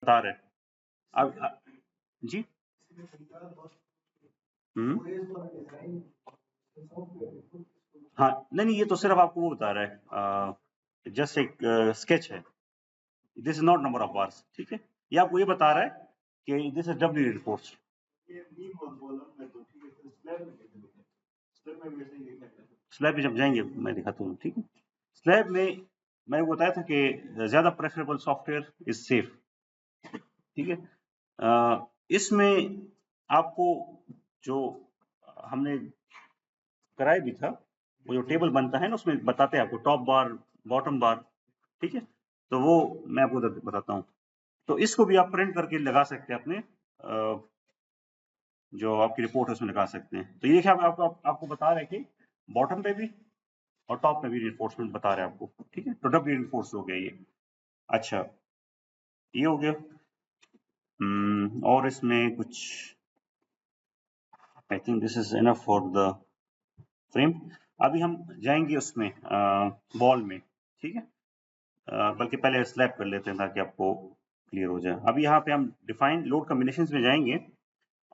बता रहे हैं। जी हाँ नहीं ये तो सिर्फ आपको वो बता रहा है, जस्ट एक स्केच है, this is not number of bars, ठीक है। ये आपको ये बता रहा है कि this is W reinforced. Slab में जब जाएंगे मैं दिखाता हूँ, ठीक है। स्लैब में मैंने बताया था कि ज्यादा प्रेफरेबल सॉफ्टवेयर इज सेफ, ठीक है। इसमें आपको जो हमने कराया भी था, वो जो टेबल बनता है ना उसमें बताते हैं आपको टॉप बार बॉटम बार, ठीक है। तो वो मैं आपको बताता हूँ। तो इसको भी आप प्रिंट करके लगा सकते हैं अपने जो आपकी रिपोर्ट है उसमें लगा सकते हैं। तो ये देखिए आपको बता रहे कि बॉटम पे भी और टॉप पे भी रिइंफोर्समेंट बता रहे हैं आपको, ठीक है। तो डबल रिइंफोर्स हो गया ये। अच्छा ये हो गया। और इसमें कुछ I think this is enough for the frame. अभी हम जाएंगे उसमें वॉल में, ठीक है। बल्कि पहले स्लैब कर लेते हैं ताकि आपको क्लियर हो जाए। अभी यहाँ पे हम डिफाइन लोड कॉम्बिनेशंस में जाएंगे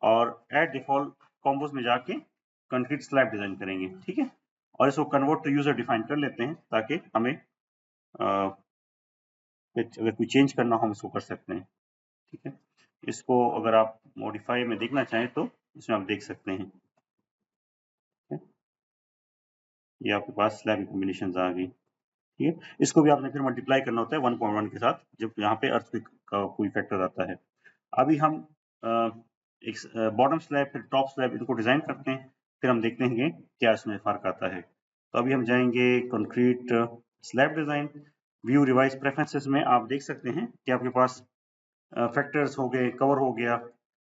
और एड डिफॉल्ट कॉम्बोज में जाके कंक्रीट स्लैब डिजाइन करेंगे, ठीक है। और इसको कन्वर्ट टू यूजर डिफाइन कर लेते हैं ताकि हमें अगर कोई चेंज करना हो हम इसको कर सकते हैं, ठीक है। इसको अगर आप मॉडिफाई में देखना चाहें तो इसमें आप देख सकते हैं, ये आपके पास स्लैब कॉम्बिनेशन आ गई, ठीक है। इसको भी आपने फिर मल्टीप्लाई करना होता है 1.1 के साथ जब यहाँ पे अर्थक्वेक का कोई फैक्टर आता है। अभी हम एक बॉटम स्लैब फिर टॉप स्लैब इनको डिजाइन करते हैं, फिर हम देखते हैं कि क्या इसमें फर्क आता है। तो अभी हम जाएंगे concrete slab design, view revise preferences में आप देख सकते हैं कि आपके पास फैक्टर्स हो गए, कवर हो गया,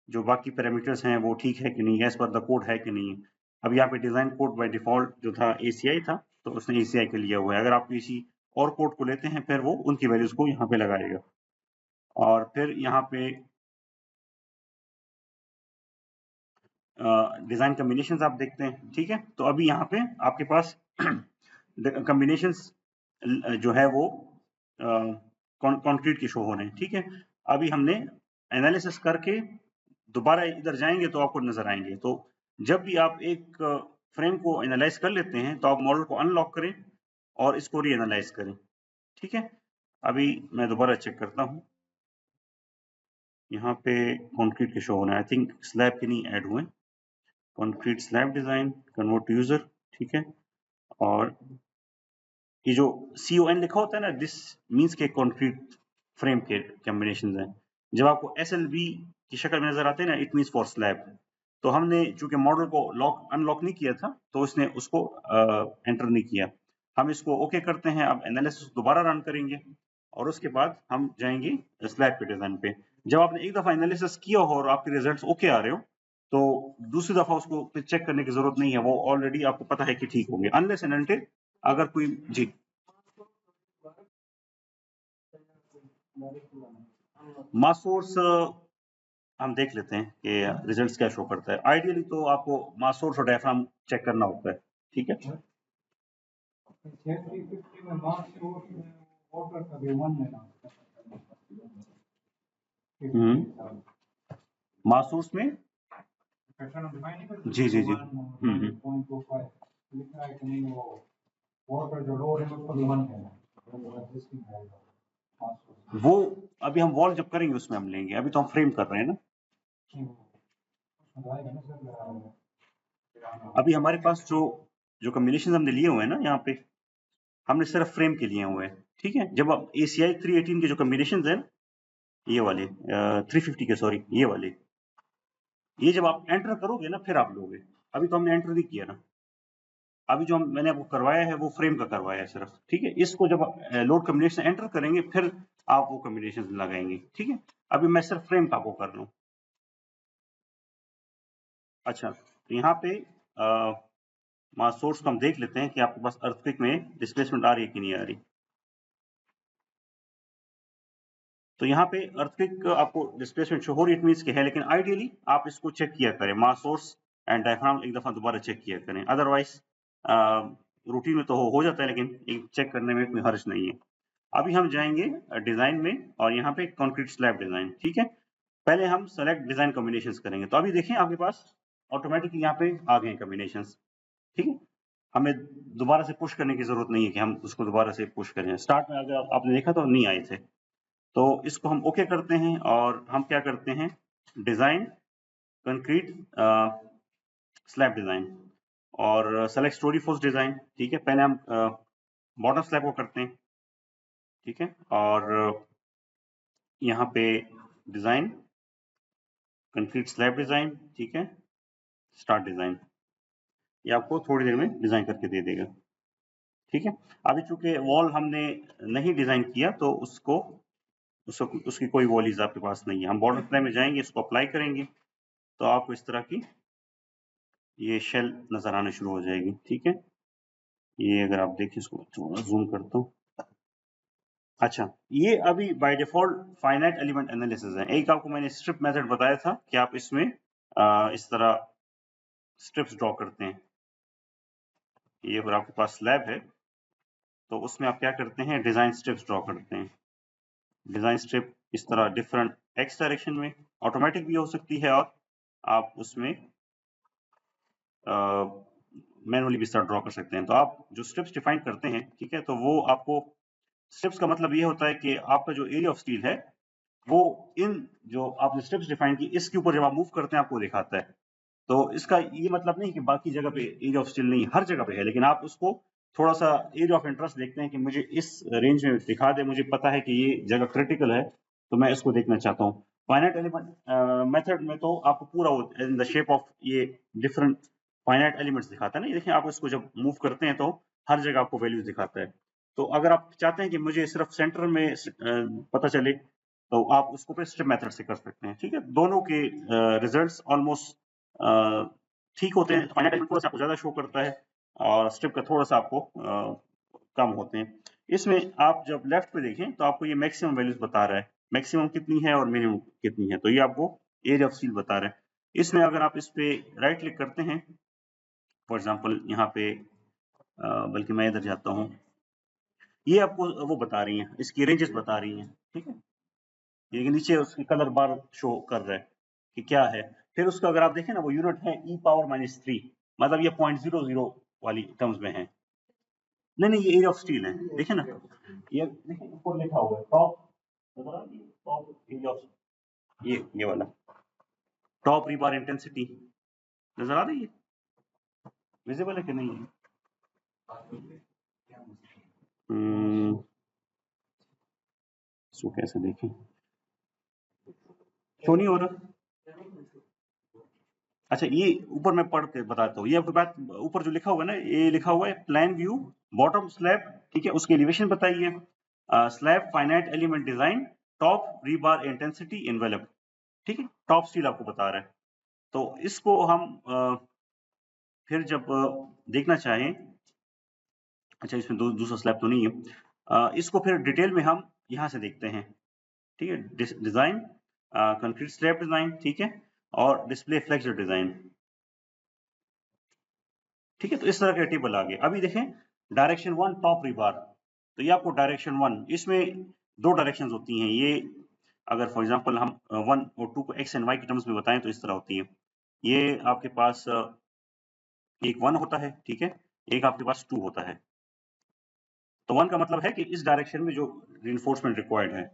जो बाकी पैरामीटर्स हैं वो ठीक है कि नहीं, एज पर द कोड है कि नहीं। अब यहाँ पे डिजाइन कोड बाय डिफॉल्ट जो था ACI था, तो उसने ACI के लिया हुआ है। अगर आप किसी और कोड को लेते हैं फिर वो उनकी वैल्यूज को यहाँ पे लगाएगा। और फिर यहाँ पे डिजाइन कॉम्बिनेशंस आप देखते हैं, ठीक है। तो अभी यहाँ पे आपके पास कॉम्बिनेशंस जो है वो कंक्रीट की शो हो रहे हैं, ठीक है। अभी हमने एनालिसिस करके दोबारा इधर जाएंगे तो आपको नजर आएंगे। तो जब भी आप एक फ्रेम को एनालाइज कर लेते हैं तो आप मॉडल को अनलॉक करें और इसको री एनालाइज करें, ठीक है। अभी मैं दोबारा चेक करता हूँ, यहाँ पे कंक्रीट के शो होना है, आई थिंक स्लैब के नहीं ऐड हुए। Concrete slab design convert to user, ठीक है। और ये जो CON लिखा होता है ना, दिस मींस के कंक्रीट फ्रेम के कॉम्बिनेशंस हैं। जब आपको SLB की शक्ल में नजर आते हैं ना, इट मींस फॉर स्लैब। तो हमने चूंकि मॉडल को अनलॉक नहीं किया था तो इसने उसको एंटर नहीं किया। हम इसको ओके करते हैं। अब एनालिसिस दोबारा रन करेंगे और उसके बाद हम जाएंगे स्लैब के डिजाइन पे। जब आपने एक दफा एनालिसिस किया हो और आपके रिजल्ट्स ओके आ रहे हो तो दूसरी दफा उसको चेक करने की जरूरत नहीं है, वो ऑलरेडी आपको पता है कि ठीक होंगे, अनलेस एंड अनटिल अगर कोई जी मास सोर्स हम देख लेते हैं कि रिजल्ट्स क्या शो करता है। आइडियली तो आपको मास सोर्स और डायफ्राम चेक करना होता है, ठीक है। मास सोर्स में जी जी जी वो अभी हम वॉल जब करेंगे उसमें हम लेंगे, अभी तो हम फ्रेम कर रहे हैं ना। अभी हमारे पास जो कॉम्बिनेशन हमने लिए हुए हैं ना, यहाँ पे हमने सिर्फ फ्रेम के लिए हुए हैं, ठीक है। जब आप ACI 318 के जो कॉम्बिनेशन है ये वाले 350 के सॉरी ये वाले, ये जब आप एंटर करोगे ना फिर आप लोगे। अभी तो हमने एंटर नहीं किया ना, अभी जो मैंने आपको करवाया है वो फ्रेम का करवाया है सिर्फ, ठीक है। इसको जब लोड कॉम्बिनेशन एंटर करेंगे फिर आप वो कॉम्बिनेशन लगाएंगे, ठीक है। अभी मैं सिर्फ फ्रेम का आपको कर रहा हूँ। अच्छा तो यहाँ पे मास सोर्स को हम देख लेते हैं कि आपके पास अर्थक्वेक में डिस्प्लेसमेंट आ रही है कि नहीं आ रही। तो यहाँ पे अर्थक्वेक आपको डिस्प्लेसमेंट शो हो रही है, इट मींस कि है, लेकिन आइडियली आप इसको चेक किया करें, मास सोर्स एंड डायफ्राम एक दफा दोबारा चेक किया करें। अदरवाइज रूटीन में तो हो जाता है लेकिन एक चेक करने में कोई हर्ज नहीं है। अभी हम जाएंगे डिजाइन में और यहाँ पे कंक्रीट स्लैब डिजाइन, ठीक है। पहले हम सेलेक्ट डिजाइन कॉम्बिनेशंस करेंगे। तो अभी देखें आपके पास ऑटोमेटिकली यहाँ पे आ गए कॉम्बिनेशंस, ठीक है। हमें दोबारा से पुश करने की जरूरत नहीं है कि हम उसको दोबारा से पुश करें। स्टार्ट में अगर आपने देखा तो नहीं आए थे। तो इसको हम ओके करते हैं और हम क्या करते हैं, डिजाइन कंक्रीट स्लैब डिजाइन और सेलेक्ट स्टोरी फोर्स डिजाइन, ठीक है। पहले हम बॉटम स्लैब को करते हैं, ठीक है। और यहाँ पे डिजाइन कंक्रीट स्लैब डिजाइन, ठीक है, स्टार्ट डिजाइन। ये आपको थोड़ी देर में डिजाइन करके दे देगा, ठीक है। अभी चूंकि वॉल हमने नहीं डिजाइन किया तो उसकी कोई वॉलीज आपके पास नहीं है। हम बॉर्डर प्लेन में जाएंगे, इसको अप्लाई करेंगे तो आपको इस तरह की ये शेल नजर आने शुरू हो जाएगी, ठीक है। ये अगर आप देखिए, इसको थोड़ा जूम करता हूँ। अच्छा, ये अभी by default finite element analysis है। एक आपको मैंने स्ट्रिप मेथड बताया था कि आप इसमें इस तरह स्ट्रिप्स ड्रॉ करते हैं। ये अगर आपके पास स्लैब है तो उसमें आप क्या करते हैं, डिजाइन स्ट्रिप्स ड्रॉ करते हैं। डिजाइन स्ट्रिप इस तरह डिफरेंट एक्स डायरेक्शन में ऑटोमेटिक भी हो सकती है और आप उसमें मैनुअली भी इस तरह ड्रॉ कर सकते हैं। तो आप जो स्ट्रिप्स डिफाइन करते हैं, ठीक है, तो वो आपको स्ट्रिप्स का मतलब ये होता है कि आपका जो एरिया ऑफ स्टील है वो इन जो आपने स्ट्रिप्स डिफाइन की इसके ऊपर जब आप मूव करते हैं आपको दिखाता है। तो इसका ये मतलब नहीं कि बाकी जगह पे एरिया ऑफ स्टील नहीं, हर जगह पे है, लेकिन आप उसको थोड़ा सा एरिया ऑफ इंटरेस्ट देखते हैं कि मुझे इस रेंज में दिखा दे, मुझे पता है कि ये जगह क्रिटिकल है तो मैं इसको देखना चाहता हूँ। फाइनाइट एलिमेंट मेथड में तो आपको पूरा इन द शेप ऑफ ये डिफरेंट फाइनाइट एलिमेंट्स दिखाता है ना। ये देखिए, आप इसको जब मूव करते हैं तो हर जगह आपको वैल्यूज दिखाता है। तो अगर आप चाहते हैं कि मुझे सिर्फ सेंटर में पता चले तो आप उसको फिर स्ट्रिप मेथड से कर सकते हैं, ठीक है। दोनों के रिजल्ट्स ऑलमोस्ट ठीक होते हैं। फाइनाइट एलिमेंट थोड़ा सा आपको ज्यादा शो करता है और स्ट्रिप का थोड़ा सा आपको कम होते हैं। इसमें आप जब लेफ्ट पे देखें तो आपको ये मैक्सिमम वैल्यूज बता रहा है, मैक्सिमम कितनी है और मिनिमम कितनी है। तो ये आपको एरिया ऑफ स्टील बता रहा है। इसमें अगर आप इस पे राइट क्लिक करते हैं, फॉर एग्जांपल यहाँ पे बल्कि मैं इधर जाता हूँ, ये आपको वो बता रही है, इसकी रेंजेस बता रही हैं, ठीक है। ये नीचे उसकी कलर बार शो कर रहा है कि क्या है। फिर उसका अगर आप देखें ना, वो यूनिट है e⁻³ मतलब ये 0.00 वाली टर्म्स में है। नहीं नहीं, ये एरिया ऑफ स्टील है, देखे ना, ये देखिए ऊपर लिखा हुआ है टॉप, टॉप एरिया ऑफ, ये वाला टॉप रीबार इंटेंसिटी नजर आ रही है, विजिबल है कि नहीं है? इसको कैसे देखें, शो नहीं हो रहा। अच्छा, ये ऊपर मैं पढ़ के बताता हूँ। ये आपके बात ऊपर जो लिखा हुआ है ना, ये लिखा हुआ है प्लान व्यू बॉटम स्लैब, ठीक है, उसकी एलिवेशन बताइए, slab finite element design top rebar intensity envelope, ठीक है, टॉप स्टील आपको बता रहा है। तो इसको हम फिर जब देखना चाहें, अच्छा इसमें दूसरा स्लैब तो नहीं है, इसको फिर डिटेल में हम यहाँ से देखते हैं, ठीक है। डिजाइन कंक्रीट स्लैब डिजाइन, ठीक है, और डिस्प्ले फ्लेक्सर डिजाइन, ठीक है। तो इस तरह के टेबल आ गए। अभी देखें डायरेक्शन 1 टॉप रिबार, तो ये आपको डायरेक्शन 1, इसमें दो डायरेक्शंस होती हैं। ये अगर फॉर एग्जांपल हम 1 और 2 को एक्स एंड वाई की टर्म्स में बताएं तो इस तरह होती है। ये आपके पास एक 1 होता है, ठीक है, एक आपके पास 2 होता है। तो 1 का मतलब है कि इस डायरेक्शन में जो रिइंफोर्समेंट रिक्वायर्ड है,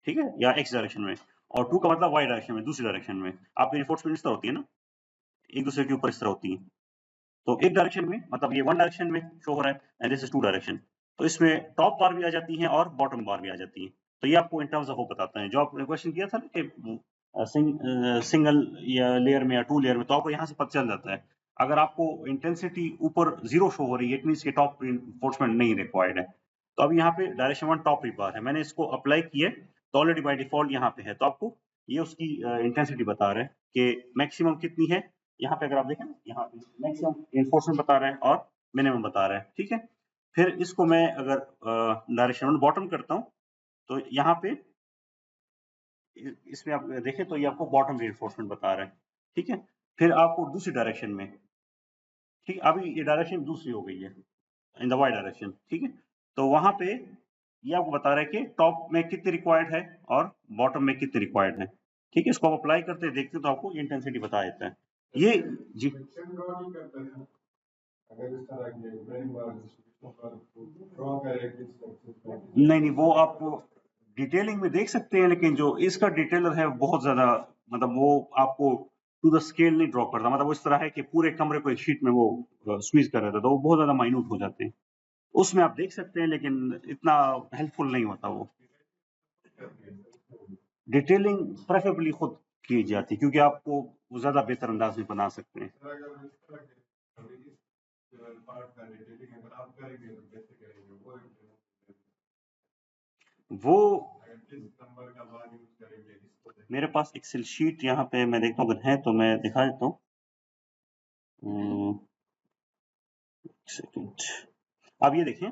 ठीक है, या एक्स डायरेक्शन में, और 2 का मतलब वाई डायरेक्शन में, दूसरी डायरेक्शन में। आपकी रिइंफोर्समेंट इस तरह होती है ना, एक दूसरे के ऊपर इस तरह होती है। तो एक डायरेक्शन में मतलब ये 1 डायरेक्शन में शो हो रहा है एंड दिस इज 2 डायरेक्शन। तो इसमें टॉप बार भी आ जाती है और बॉटम बार भी आ जाती है। तो ये आपको इन टर्म्स ऑफ वो बताता है। जो आपने क्वेश्चन किया था ना कि सिंगल या लेयर में या 2 लेयर में, तो आपको यहाँ से पता चल जाता है। अगर आपको इंटेंसिटी ऊपर 0 शो हो रही है, इट मींस कि टॉप रिइंफोर्समेंट नहीं रिक्वायर्ड है। तो अब यहाँ पे डायरेक्शन 1 टॉप रिबार है, मैंने इसको अप्लाई किया तो ऑलरेडी बाय डिफॉल्ट यहाँ पे है। तो आपको ये उसकी इंटेंसिटी बता रहा है कि मैक्सिमम कितनी है। यहाँ पे अगर आप देखें ना, यहाँ पे मैक्सिमम इन्फोर्समेंट बता रहा है और मिनिमम बता रहा है, ठीक है। फिर इसको मैं अगर डायरेक्शन 1 बॉटम करता हूँ तो यहाँ पे इसमें आप देखें तो ये आपको बॉटम रिइंफोर्समेंट बता रहा है, ठीक है। फिर आपको दूसरी डायरेक्शन में, ठीक, अभी ये डायरेक्शन दूसरी हो गई है इन द वाई डायरेक्शन, ठीक है। तो वहां पे ये आपको बता रहा है कि टॉप में कितने रिक्वायर्ड है और बॉटम में कितने रिक्वायर्ड है। ठीक है, इसको आप अप्लाई करते हैं देखते हैं तो आपको इंटेंसिटी बता देता है ये जी। नहीं नहीं, वो आप डिटेलिंग में देख सकते हैं, लेकिन जो इसका डिटेलर है बहुत ज्यादा, मतलब वो आपको टू द स्केल नहीं ड्रॉ करता, मतलब वो इस तरह है कि पूरे कमरे को एक शीट में वो स्क्वीज कर रहा था, तो वो बहुत ज्यादा माइन्यूट हो जाते हैं। उसमें आप देख सकते हैं लेकिन इतना हेल्पफुल नहीं होता वो। डिटेलिंग प्रेफरेबली खुद की जाती है क्योंकि आपको वो ज्यादा बेहतर अंदाज में बना सकते हैं। वो मेरे पास एक्सेल शीट यहाँ पे मैं देखता हूँ, अगर है तो मैं दिखा देता हूँ। सेकंड, अब ये देखें,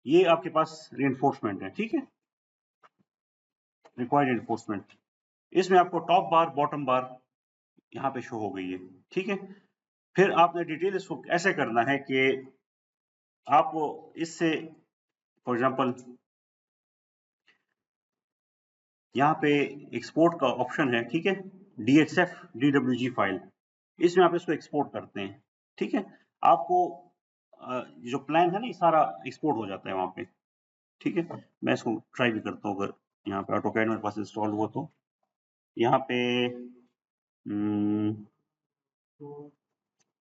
ये आपके पास रिइंफोर्समेंट है, ठीक है, रिक्वायर्ड रिइंफोर्समेंट। इसमें आपको टॉप बार बॉटम बार यहाँ पे शो हो गई है, ठीक है। फिर आपने डिटेल इसको ऐसे करना है कि आप इससे फॉर एग्जांपल यहाँ पे एक्सपोर्ट का ऑप्शन है, ठीक है, DXF DWG फाइल, इसमें आप इसको एक्सपोर्ट करते हैं, ठीक है। आपको जो प्लान है ना ये सारा एक्सपोर्ट हो जाता है वहां पे, ठीक है। मैं इसको ट्राई भी करता हूँ, अगर यहाँ पे ऑटोकैड मेरे पास इंस्टॉल हुआ तो यहाँ पे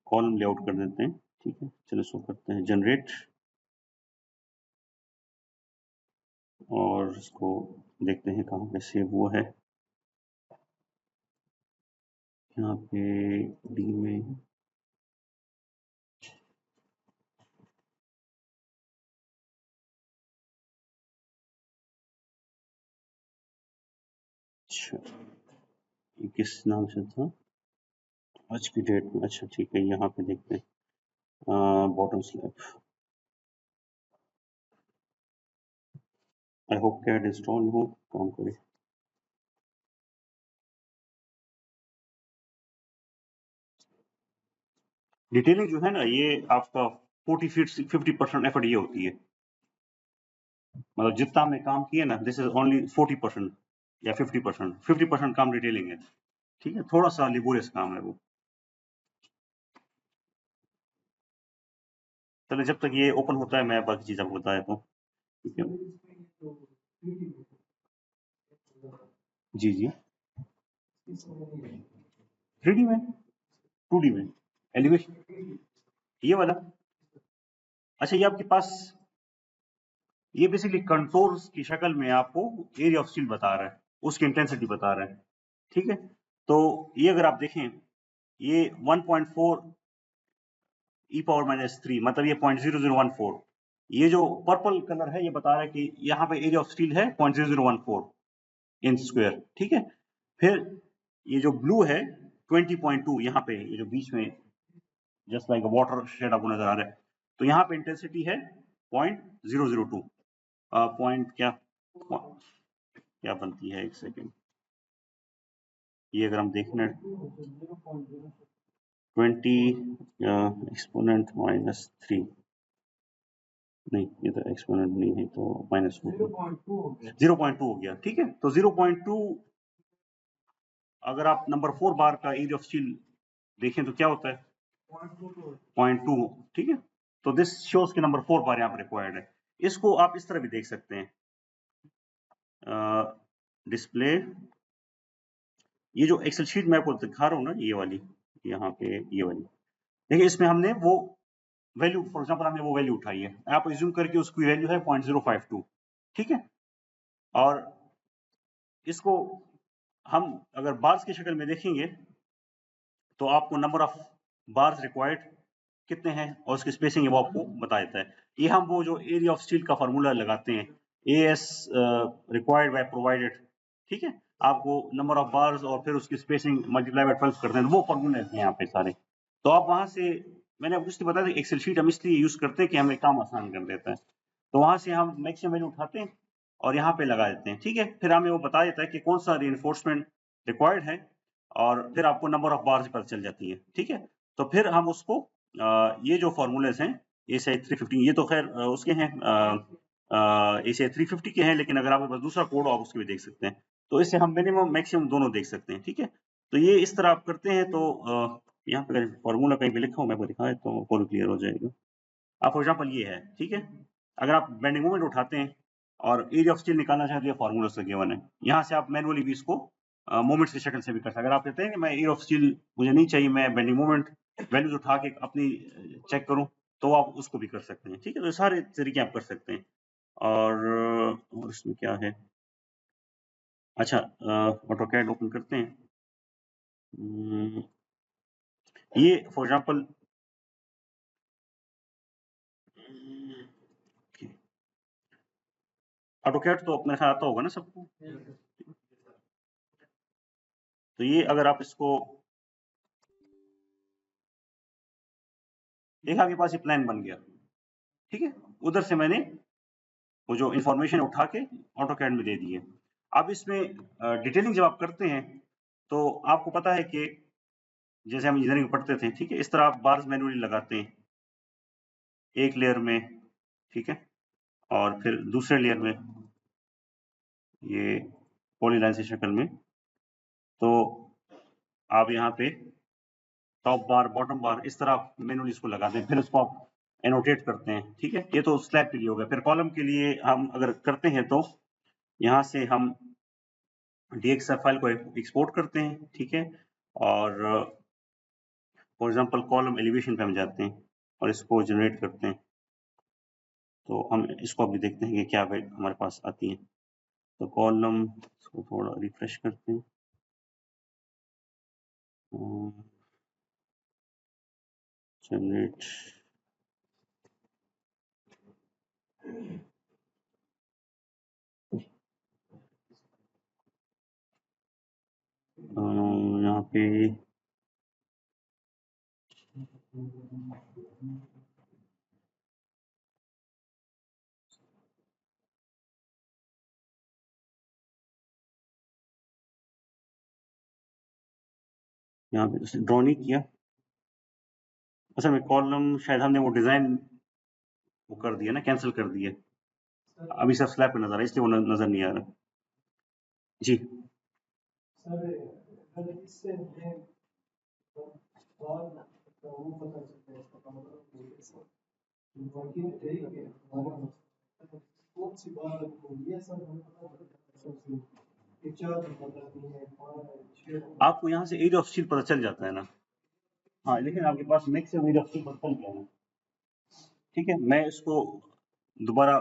कॉलम लेआउट कर देते हैं, ठीक है। चलो इसको करते हैं जनरेट और इसको देखते हैं कहाँ पे सेव हुआ है। यहाँ पे डी में अच्छा, ये किस नाम से था आज की डेट में? अच्छा ठीक है, यहाँ पे देखते हैं bottom slab. I hope CAD install हो, काम करे। डिटेलिंग जो है ना ये आपका 40-50% एफर्ट ये होती है, मतलब जितना हमने काम किया ना दिस इज ओनली 40% या 50%, 50% काम डिटेलिंग है, ठीक है, थोड़ा सा लिबोरियस काम है वो। चलो जब तक ये ओपन होता है मैं बाकी चीज आपको बता देता हूँ, ठीक है। जी जी, 3D में, 2D में, एलिवेशन ये वाला। अच्छा, ये आपके पास ये बेसिकली कंटोर्स की शक्ल में आपको एरिया ऑफ स्टील बता रहा है, उसकी इंटेंसिटी बता रहा है, ठीक है। तो ये अगर आप देखें, ये 1.4 e⁻³ मतलब ये 0.0014, ये जो पर्पल कलर है ये बता रहा है कि यहाँ पे एरिया ऑफ स्टील है 0.0014 इंच स्क्वायर, ठीक है। फिर ये जो ब्लू है 20.2, यहाँ पे ये जो बीच में जस्ट लाइक वाटर शेड आपको नजर आ रहा है, तो यहाँ पे इंटेंसिटी है 0.002, पॉइंट क्या बनती है, एक सेकेंड, ये अगर हम देखना 20 एक्सपोनेंट नहीं, ये तो एक्सपोनेंट नहीं है तो -0.2 हो गया, ठीक है। तो 0.2 अगर आप नंबर 4 बार का एरिया ऑफ स्टील देखें तो क्या होता है 0.2, ठीक है। तो दिस शोज के नंबर 4 बार यहाँ पर रिक्वायर्ड है। इसको आप इस तरह भी देख सकते हैं, डिस्प्ले, ये जो एक्सेल शीट मैं आपको दिखा रहा हूँ ना ये वाली, यहाँ पे ये वाली देखिए, इसमें हमने वो वैल्यू फॉर एग्जांपल हमने वो वैल्यू उठाई है, आप एज्यूम करके उसकी वैल्यू है 0.052, ठीक है। और इसको हम अगर बार्स की शक्ल में देखेंगे तो आपको नंबर ऑफ बार्स रिक्वायर्ड कितने हैं और उसकी स्पेसिंग है वो आपको बता देता है। ये हम वो जो एरिया ऑफ स्टील का फॉर्मूला लगाते हैं, AS रिक्वायर्ड बाय प्रोवाइडेड, ठीक है। आपको नंबर ऑफ बार्स और फिर उसकी स्पेसिंग मल्टीप्लाई बाय 12 करते हैं, वो फॉर्मूले हैं यहाँ पे सारे। तो आप वहां से, मैंने आपको इसलिए बताया एक्सेल शीट हम इसलिए यूज करते हैं कि हमें काम आसान कर देता है, तो वहां से हम मैक्सिमम वैल्यू उठाते हैं और यहाँ पे लगा देते हैं, ठीक है। फिर हमें वो बता देता है कि कौन सा रीइंफोर्समेंट रिक्वायर्ड है और फिर आपको नंबर ऑफ बार्स पता चल जाती है, ठीक है। तो फिर हम उसको ये जो फॉर्मूलेस हैं ACI 315 ये तो खैर उसके हैं ACI 350 के हैं, लेकिन अगर आपके पास दूसरा कोड हो आप उसके भी देख सकते हैं। तो इससे हम मिनिमम मैक्सिमम दोनों देख सकते हैं, ठीक है। तो ये इस तरह आप करते हैं। तो यहाँ पे अगर फॉर्मूला कहीं पे लिखा हो मैं आपको दिखाया तो फुल क्लियर हो जाएगा। अब फॉर एग्जाम्पल ये है, ठीक है। अगर आप बेंडिंग मोमेंट उठाते हैं और एरिया ऑफ स्टील निकालना चाहते हैं, फॉर्मूला से गिवन है। यहाँ से आप मैनुअली भी इसको मोमेंट्स की शक्ल से भी कर सकते हैं। अगर आप कहते हैं कि मैं एरिया ऑफ स्टील मुझे नहीं चाहिए, मैं बेंडिंग मोमेंट वैल्यूज उठा के अपनी चेक करूं, तो आप उसको भी कर सकते हैं, ठीक है। तो सारे तरीके आप कर सकते हैं। और इसमें क्या है, अच्छा ऑटोकैड ओपन करते हैं। ये फॉर एग्जांपल ऑटोकैड तो अपने साथ आता होगा ना सबको। तो ये अगर आप इसको, एक आपके पास ये प्लान बन गया, ठीक है। उधर से मैंने वो जो इंफॉर्मेशन उठा के ऑटोकैड में दे दिए। अब इसमें डिटेलिंग जब आप करते हैं तो आपको पता है कि जैसे हम इंजीनियरिंग पढ़ते थे, ठीक है, इस तरह आप बार्स मैनुअली लगाते हैं एक लेयर में, ठीक है, और फिर दूसरे लेयर में ये पॉलीलाइन की शक्ल में। तो आप यहाँ पे टॉप बार बॉटम बार इस तरह मैनुअली इसको लगाते हैं, फिर उसको आप एनोटेट करते हैं, ठीक है। ये तो स्लैब के लिए हो गया। फिर कॉलम के लिए हम अगर करते हैं तो यहाँ से हम DXF फाइल को एक्सपोर्ट करते हैं, ठीक है। और फॉर एग्जांपल कॉलम एलिवेशन पे हम जाते हैं और इसको जनरेट करते हैं। तो हम इसको अभी देखते हैं कि क्या हमारे पास आती है। तो कॉलम इसको थोड़ा रिफ्रेश करते हैं। जनरेट यहाँ पे यहाँ पे ड्रॉ नहीं किया असल में। कॉलम शायद हमने वो डिजाइन वो कर दिया ना, कैंसिल कर दिया। अभी सब स्लैब पे नजर आ रहा है, इसलिए वो नजर नहीं आ रहा जी। आपको यहाँ से एज ऑफ स्टील पता चल जाता है ना। हाँ, लेकिन आपके पास मैक्सिमम एज ऑफ स्टील पता चल गया ना, ठीक है। मैं इसको दोबारा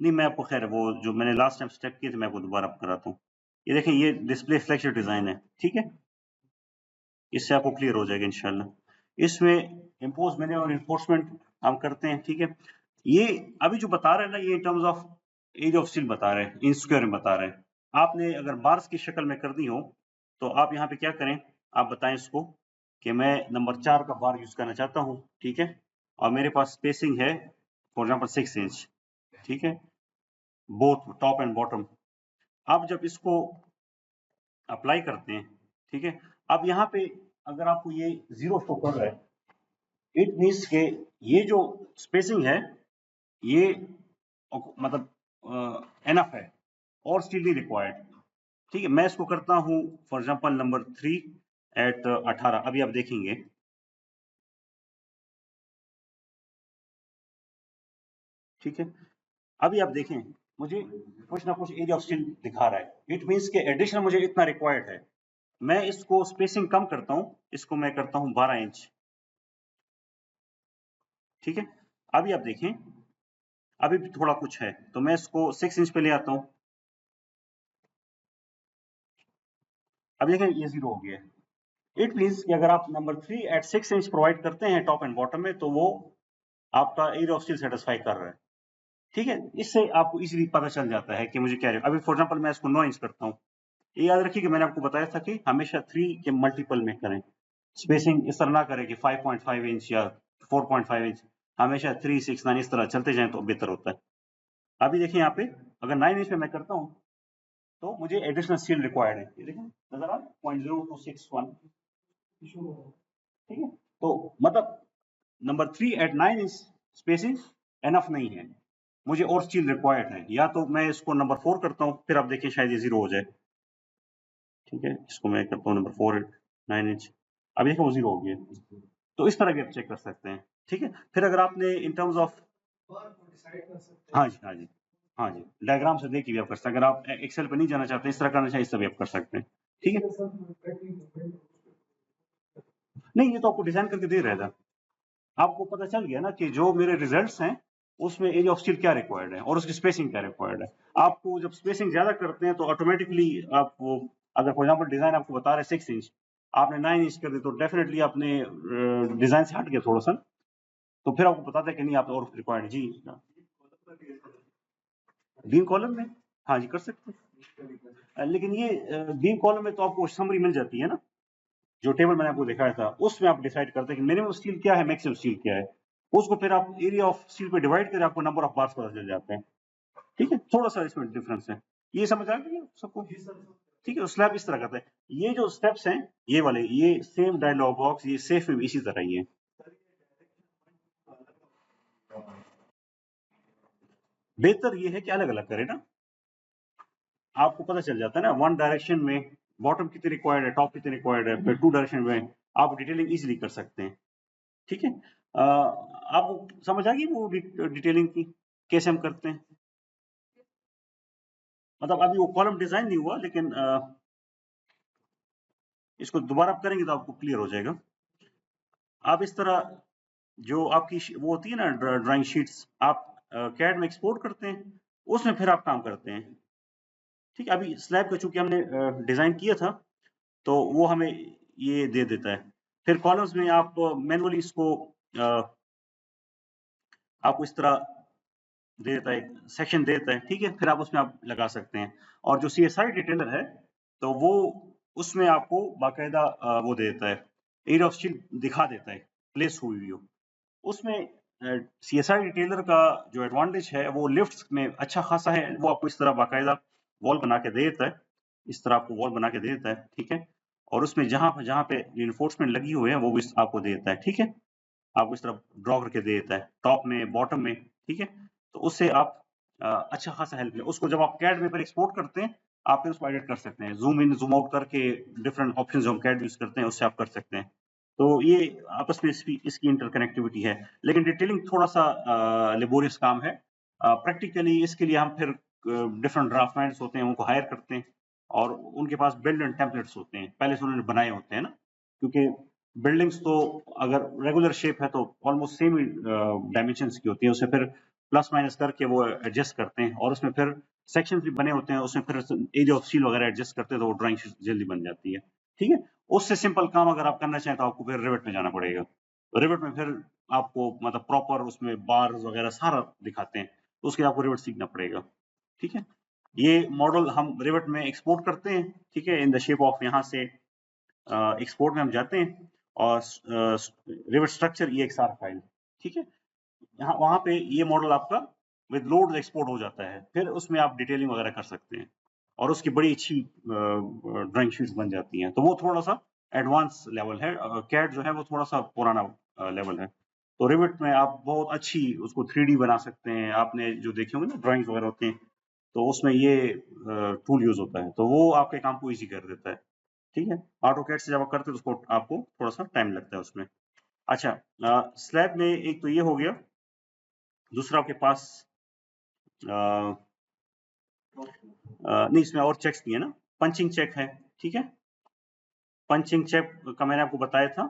नहीं, मैं आपको खैर वो जो मैंने लास्ट टाइम स्टेप किए थे मैं आपको दोबारा कराता हूँ। ये देखें, ये डिस्प्ले फ्लेक्चर डिजाइन है, ठीक है। इससे आपको क्लियर हो जाएगा इंशाल्लाह। इसमें इम्पोज मैंने और इन्फोर्समेंट हम करते हैं, ठीक है। ये अभी जो बता रहे हैं ना, ये in terms of As of steel बता रहे हैं, इन स्क्वायर में बता रहे हैं। आपने अगर बार्स की शक्ल में करनी हो तो आप यहाँ पे क्या करें, आप बताएं इसको कि मैं नंबर 4 का बार यूज करना चाहता हूँ, ठीक है। और मेरे पास स्पेसिंग है फॉर एग्जाम्पल 6 इंच, ठीक है, बोथ टॉप एंड बॉटम। आप जब इसको अप्लाई करते हैं, ठीक है, अब यहाँ पे अगर आपको ये 0 शो कर रहा है, इट मीन्स के ये जो स्पेसिंग है ये मतलब एनफ है और स्टिल नहीं रिक्वायर्ड, ठीक है। मैं इसको करता हूँ फॉर एग्जांपल नंबर 3 एट 18। अभी आप देखेंगे, ठीक है। अभी आप देखें, मुझे कुछ ना कुछ एरिया ऑफ स्टिल दिखा रहा है, इट मीन्स के एडिशनल मुझे इतना रिक्वायर्ड है। मैं इसको स्पेसिंग कम करता हूँ, इसको मैं करता हूँ 12 इंच, ठीक है। अभी आप देखें, अभी भी थोड़ा कुछ है तो मैं इसको 6 इंच पे ले आता हूँ। अब देखें ये 0 हो गया है। इट मीन्स कि अगर आप नंबर 3 एट 6 इंच प्रोवाइड करते हैं टॉप एंड बॉटम में, तो वो आपका एरिया ऑफ स्टिल सेटिस्फाई कर रहा है, ठीक है। इससे आपको इजीली पता चल जाता है कि मुझे क्या है। अभी फॉर एग्जांपल मैं इसको 9 इंच करता हूँ। ये याद रखिए कि मैंने आपको बताया था कि हमेशा 3 के मल्टीपल में करें, स्पेसिंग इस तरह ना करें कि 5.5 इंच या 4.5 इंच। हमेशा 3, 6, 9 इस तरह चलते जाएं तो बेहतर होता है। अभी देखिए यहाँ पे अगर 9 इंच पे मैं करता हूँ तो मुझे एडिशनल स्टील रिक्वायर्ड है। ये देखिए नजर आ 0.0261, ठीक है। तो मतलब number 3 at 9 inch spacing enough नहीं है, मुझे और स्टील रिक्वायर्ड है, या तो मैं इसको नंबर 4 करता हूँ, फिर आप देखिए शायद ये 0 हो जाए। ठीक है, इसको मैं करता हूँ नंबर 4 9 इंच, अब देखो वो 0 हो गया। तो इस तरह भी आप चेक कर सकते हैं। ठीक है, फिर अगर आपने इन टर्म्स ऑफ, हाँ जी हाँ जी हाँ जी, डायग्राम से देख के भी आप कर सकते हैं। अगर आप एक्सेल पे नहीं जाना चाहते, इस तरह करना चाहिए, इस तरह भी आप कर सकते हैं। ठीक है, नहीं ये तो आपको डिजाइन करके दे रहा था, आपको पता चल गया ना कि जो मेरे रिजल्ट्स हैं उसमें एरिया ऑफ स्टील क्या रिक्वायर्ड है और उसकी स्पेसिंग क्या रिक्वायर्ड है। आपको जब स्पेसिंग ज्यादा करते हैं तो ऑटोमेटिकली आपको, अगर फॉर एग्जांपल डिजाइन आपको बता रहे 6 इंच, आपने 9 इंच कर दी, तो डेफिनेटली आपने डिजाइन से हट गया थोड़ा सा, तो फिर आपको बताता है कि नहीं आप और रिक्वायर्ड जी। बीम कॉलम में, हाँ जी कर सकते हैं, लेकिन ये बीम कॉलम में तो आपको समरी मिल जाती है ना, जो टेबल मैंने आपको दिखाया था उसमें आप डिसाइड करते हैं कि मिनिमम स्टील क्या है, मैक्सिमम स्टील क्या है, उसको फिर आप एरिया ऑफ स्टील पे डिवाइड करके आपको नंबर ऑफ बार्स पता चल जाते हैं। ठीक है, थोड़ा सा इसमें डिफरेंस है, ये समझ आ गया सबको। ठीक है, स्लैब इस तरह करते हैं, ये जो स्टेप्स हैं ये वाले, ये सेम डायलॉग बॉक्स, ये सेफ में भी इसी तरह ही है। बेहतर ये है कि अलग अलग करें ना, आपको पता चल जाता है ना, वन डायरेक्शन में बॉटम कितनी रिक्वायर्ड है, टॉप कितनी रिक्वायर्ड है, फिर टू डायरेक्शन में आप डिटेलिंग इजीली कर सकते हैं। ठीक है, आपको समझ आ गई वो डिटेलिंग की कैसे हम करते हैं। मतलब अभी वो कॉलम डिजाइन नहीं हुआ, लेकिन इसको दोबारा आप करेंगे तो आपको क्लियर हो जाएगा। आप इस तरह, जो आपकी वो होती है ना ड्राइंग शीट्स, आप कैड में एक्सपोर्ट करते हैं, उसमें फिर आप काम करते हैं। ठीक है, अभी स्लैब का चूंकि हमने डिजाइन किया था, तो वो हमें ये दे देता है। फिर कॉलम्स में आप मैनुअली इसको आपको इस तरह दे देता है, सेक्शन दे देता है। ठीक है, फिर आप उसमें आप लगा सकते हैं। और जो CSI डिटेलर है, तो वो उसमें आपको बाकायदा वो दे देता है, एरिया ऑफ स्टील दिखा देता है, प्लेस हुई हो उसमें। CSI डिटेलर का जो एडवांटेज है वो लिफ्ट्स में अच्छा खासा है, वो आपको इस तरह बाकायदा वॉल बना के दे देता है, इस तरह आपको वॉल बना के दे देता है। ठीक है, और उसमें जहां जहां पे रिइंफोर्समेंट लगी हुई है वो भी आपको दे देता है। ठीक है, आपको इस तरह ड्रॉ करके दे देता है, टॉप में बॉटम में। ठीक है, तो उससे आप अच्छा खासा हेल्प है। उसको जब आप कैड में पर एक्सपोर्ट करते हैं, आप फिर उसको एडिट कर सकते हैं, जूम इन जूम आउट करके, डिफरेंट ऑप्शन जो हम कैड यूज करते हैं उससे आप कर सकते हैं। तो ये आपस में इसकी इंटरकनेक्टिविटी है, लेकिन डिटेलिंग थोड़ा सा लेबोरियस काम है। प्रैक्टिकली इसके लिए हम फिर डिफरेंट ड्राफ्टमैन्स होते हैं, उनको हायर करते हैं, और उनके पास बिल्ड एंड टेम्पलेट्स होते हैं, पहले से उन्होंने बनाए होते हैं ना, क्योंकि बिल्डिंग्स तो अगर रेगुलर शेप है तो ऑलमोस्ट सेम डायमेंशंस की होती है, उसे फिर प्लस माइनस करके वो एडजस्ट करते हैं, और उसमें फिर सेक्शन भी बने होते हैं, उसमें फिर एरिया ऑफ स्टील वगैरह एडजस्ट करते हैं, तो वो ड्राइंग जल्दी बन जाती है। ठीक है, उससे सिंपल काम अगर आप करना चाहें तो आपको फिर रिवेट में जाना पड़ेगा। रिवेट में फिर आपको मतलब प्रॉपर उसमें बार वगैरह सारा दिखाते हैं, तो उसके लिए आपको रिवेट सीखना पड़ेगा। ठीक है, ये मॉडल हम रिवेट में एक्सपोर्ट करते हैं। ठीक है, इन द शेप ऑफ, यहाँ से एक्सपोर्ट में हम जाते हैं, और रिवेट स्ट्रक्चर EXR फाइल। ठीक है, यहाँ वहां पे ये मॉडल आपका विद लोड एक्सपोर्ट हो जाता है, फिर उसमें आप डिटेलिंग वगैरह कर सकते हैं, और उसकी बड़ी अच्छी ड्राइंग शीट्स बन जाती हैं। तो वो थोड़ा सा एडवांस लेवल है, कैड जो है वो थोड़ा सा पुराना लेवल है। तो रिविट में आप बहुत अच्छी उसको 3D बना सकते हैं, आपने जो देखे होंगे ना ड्राइंग्स वगैरह होते हैं, तो उसमें ये टूल यूज होता है, तो वो आपके काम को ईजी कर देता है। ठीक है, ऑटो कैड से जब आप करते हैं तो उसको आपको थोड़ा सा टाइम लगता है उसमें। अच्छा, स्लैब में एक तो ये हो गया, दूसरा आपके पास नहीं, इसमें और चेक्स नहीं है ना, पंचिंग चेक है। ठीक है, पंचिंग चेक का मैंने आपको बताया था,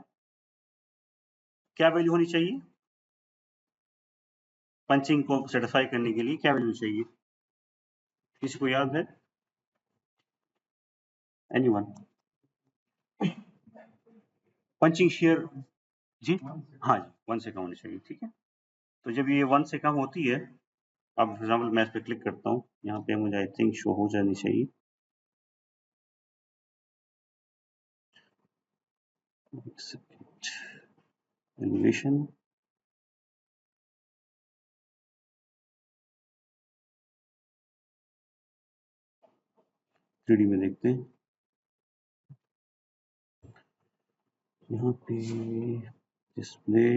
क्या वैल्यू होनी चाहिए पंचिंग को सेटिस्फाई करने के लिए, क्या वैल्यू चाहिए, किसी को याद है, एनीवन? पंचिंग शेयर, जी हाँ जी, 1 से कम होनी चाहिए। ठीक है, तो जब ये 1 से कम होती है, अब फॉर एग्जाम्पल मैं इस पर क्लिक करता हूँ, यहाँ पे मुझे आई थिंक शो हो जानी चाहिए, एलिवेशन, 3D में देखते हैं, यहाँ पे डिस्प्ले,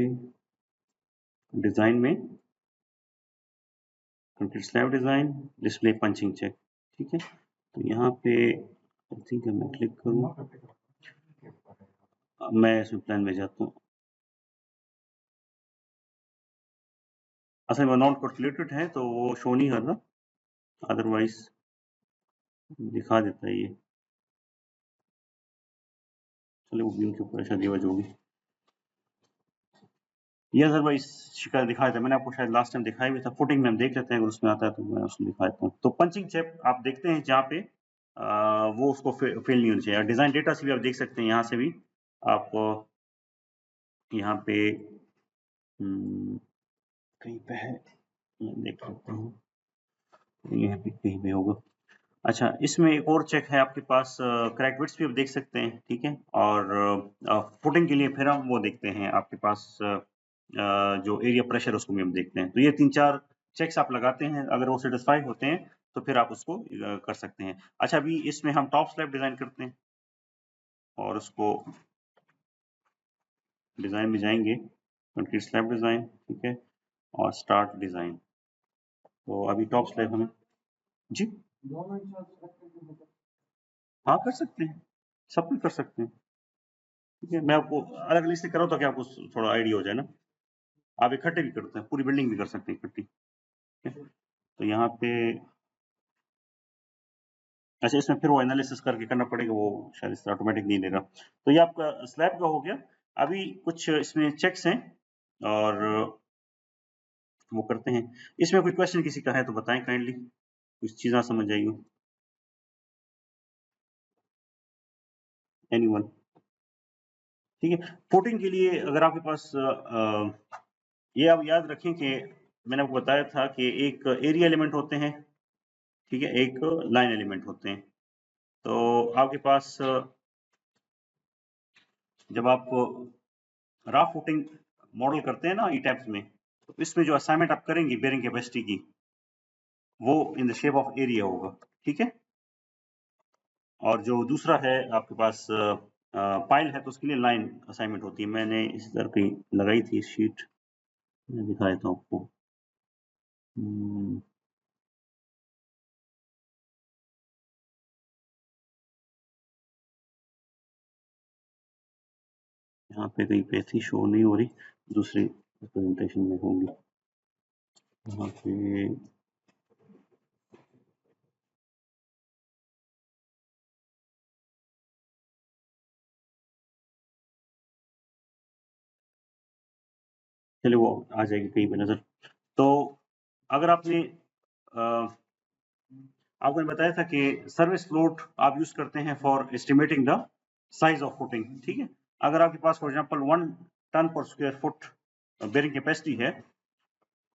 डिजाइन में concrete slab design, display punching check, ठीक है। तो यहाँ पे आई थिंक मैं क्लिक करूँ, मैं इसमें प्लान में जाता हूँ। असल में नॉट कैलकुलेटेड है तो वो शो नहीं कर रहा, अदरवाइज दिखा देता है ये। चलिए वो बीम के ऊपर शायद ये वजह होगी, ये अदरवाइज शिकायत दिखाया था मैंने आपको, शायद लास्ट टाइम दिखाया भी था। फुटिंग में हम देख लेते हैं, अगर उसमें आता है तो मैं उसमें दिखा देता हूँ। तो पंचिंग चेक आप देखते हैं जहाँ पे वो उसको फेल नहीं होनी चाहिए। डिजाइन डेटा से भी आप देख सकते हैं, यहाँ से भी आप यहाँ पे कहीं पे है, मैं देख सकता हूँ, यहाँ पे कहीं पे होगा। अच्छा, इसमें एक और चेक है आपके पास, क्रैक विड्थ भी आप देख सकते हैं, ठीक है। और फुटिंग के लिए फिर हम वो देखते हैं आपके पास जो एरिया प्रेशर, उसको भी हम देखते हैं। तो ये 3-4 चेक्स आप लगाते हैं, अगर वो सेटिस्फाई होते हैं तो फिर आप उसको कर सकते हैं। अच्छा, अभी इसमें हम टॉप स्लैब डिजाइन करते हैं और उसको डिजाइन में जाएंगे, कंक्रीट स्लैब डिजाइन, ठीक है, और स्टार्ट डिजाइन। तो अभी टॉप स्लैब हमें जी हाँ कर सकते हैं, सब कुछ कर सकते हैं, ठीक है। मैं आपको अलग अलग से करो ताकि आपको थोड़ा आइडिया हो जाए ना। आप इकट्ठे भी करते हैं, पूरी बिल्डिंग भी कर सकते हैं इकट्ठी, ठीक है। तो यहाँ पे अच्छा, इसमें फिर वो एनालिसिस करके करना पड़ेगा, वो शायद इस ऑटोमेटिक नहीं देगा। तो ये आपका स्लैब का हो गया। अभी कुछ इसमें चेक्स हैं और वो करते हैं। इसमें कोई क्वेश्चन किसी का है तो बताएं काइंडली, कुछ चीज़ ना समझ आई हो। एनीवन, ठीक है। फुटिंग के लिए अगर आपके पास ये आप याद रखें कि मैंने आपको बताया था कि एक एरिया एलिमेंट होते हैं, ठीक है, एक लाइन एलिमेंट होते हैं। तो आपके पास जब आप रा फुटिंग मॉडल करते हैं ना ई टैप्स में, तो इसमें जो असाइनमेंट आप करेंगे बेयरिंग कैपेसिटी की, वो in the shape of area होगा, ठीक है। और जो दूसरा है आपके पास पाइल है, तो उसके लिए लाइन असाइनमेंट होती है। मैंने इस तरह की लगाई थी शीट, मैं दिखा देता हूँ आपको। यहाँ पे कहीं पे ऐसी शो नहीं हो रही, दूसरी प्रेजेंटेशन में होंगी। यहाँ पे चलिए वो आ जाएगी कहीं पे नजर। तो अगर आपने आपको मैंने बताया था कि सर्विस फ्लोट आप यूज करते हैं for estimating the size of footing, ठीक है। अगर आपके पास फॉर एग्जांपल 1 टन पर स्क्वायर फुट बेयरिंग कैपेसिटी है,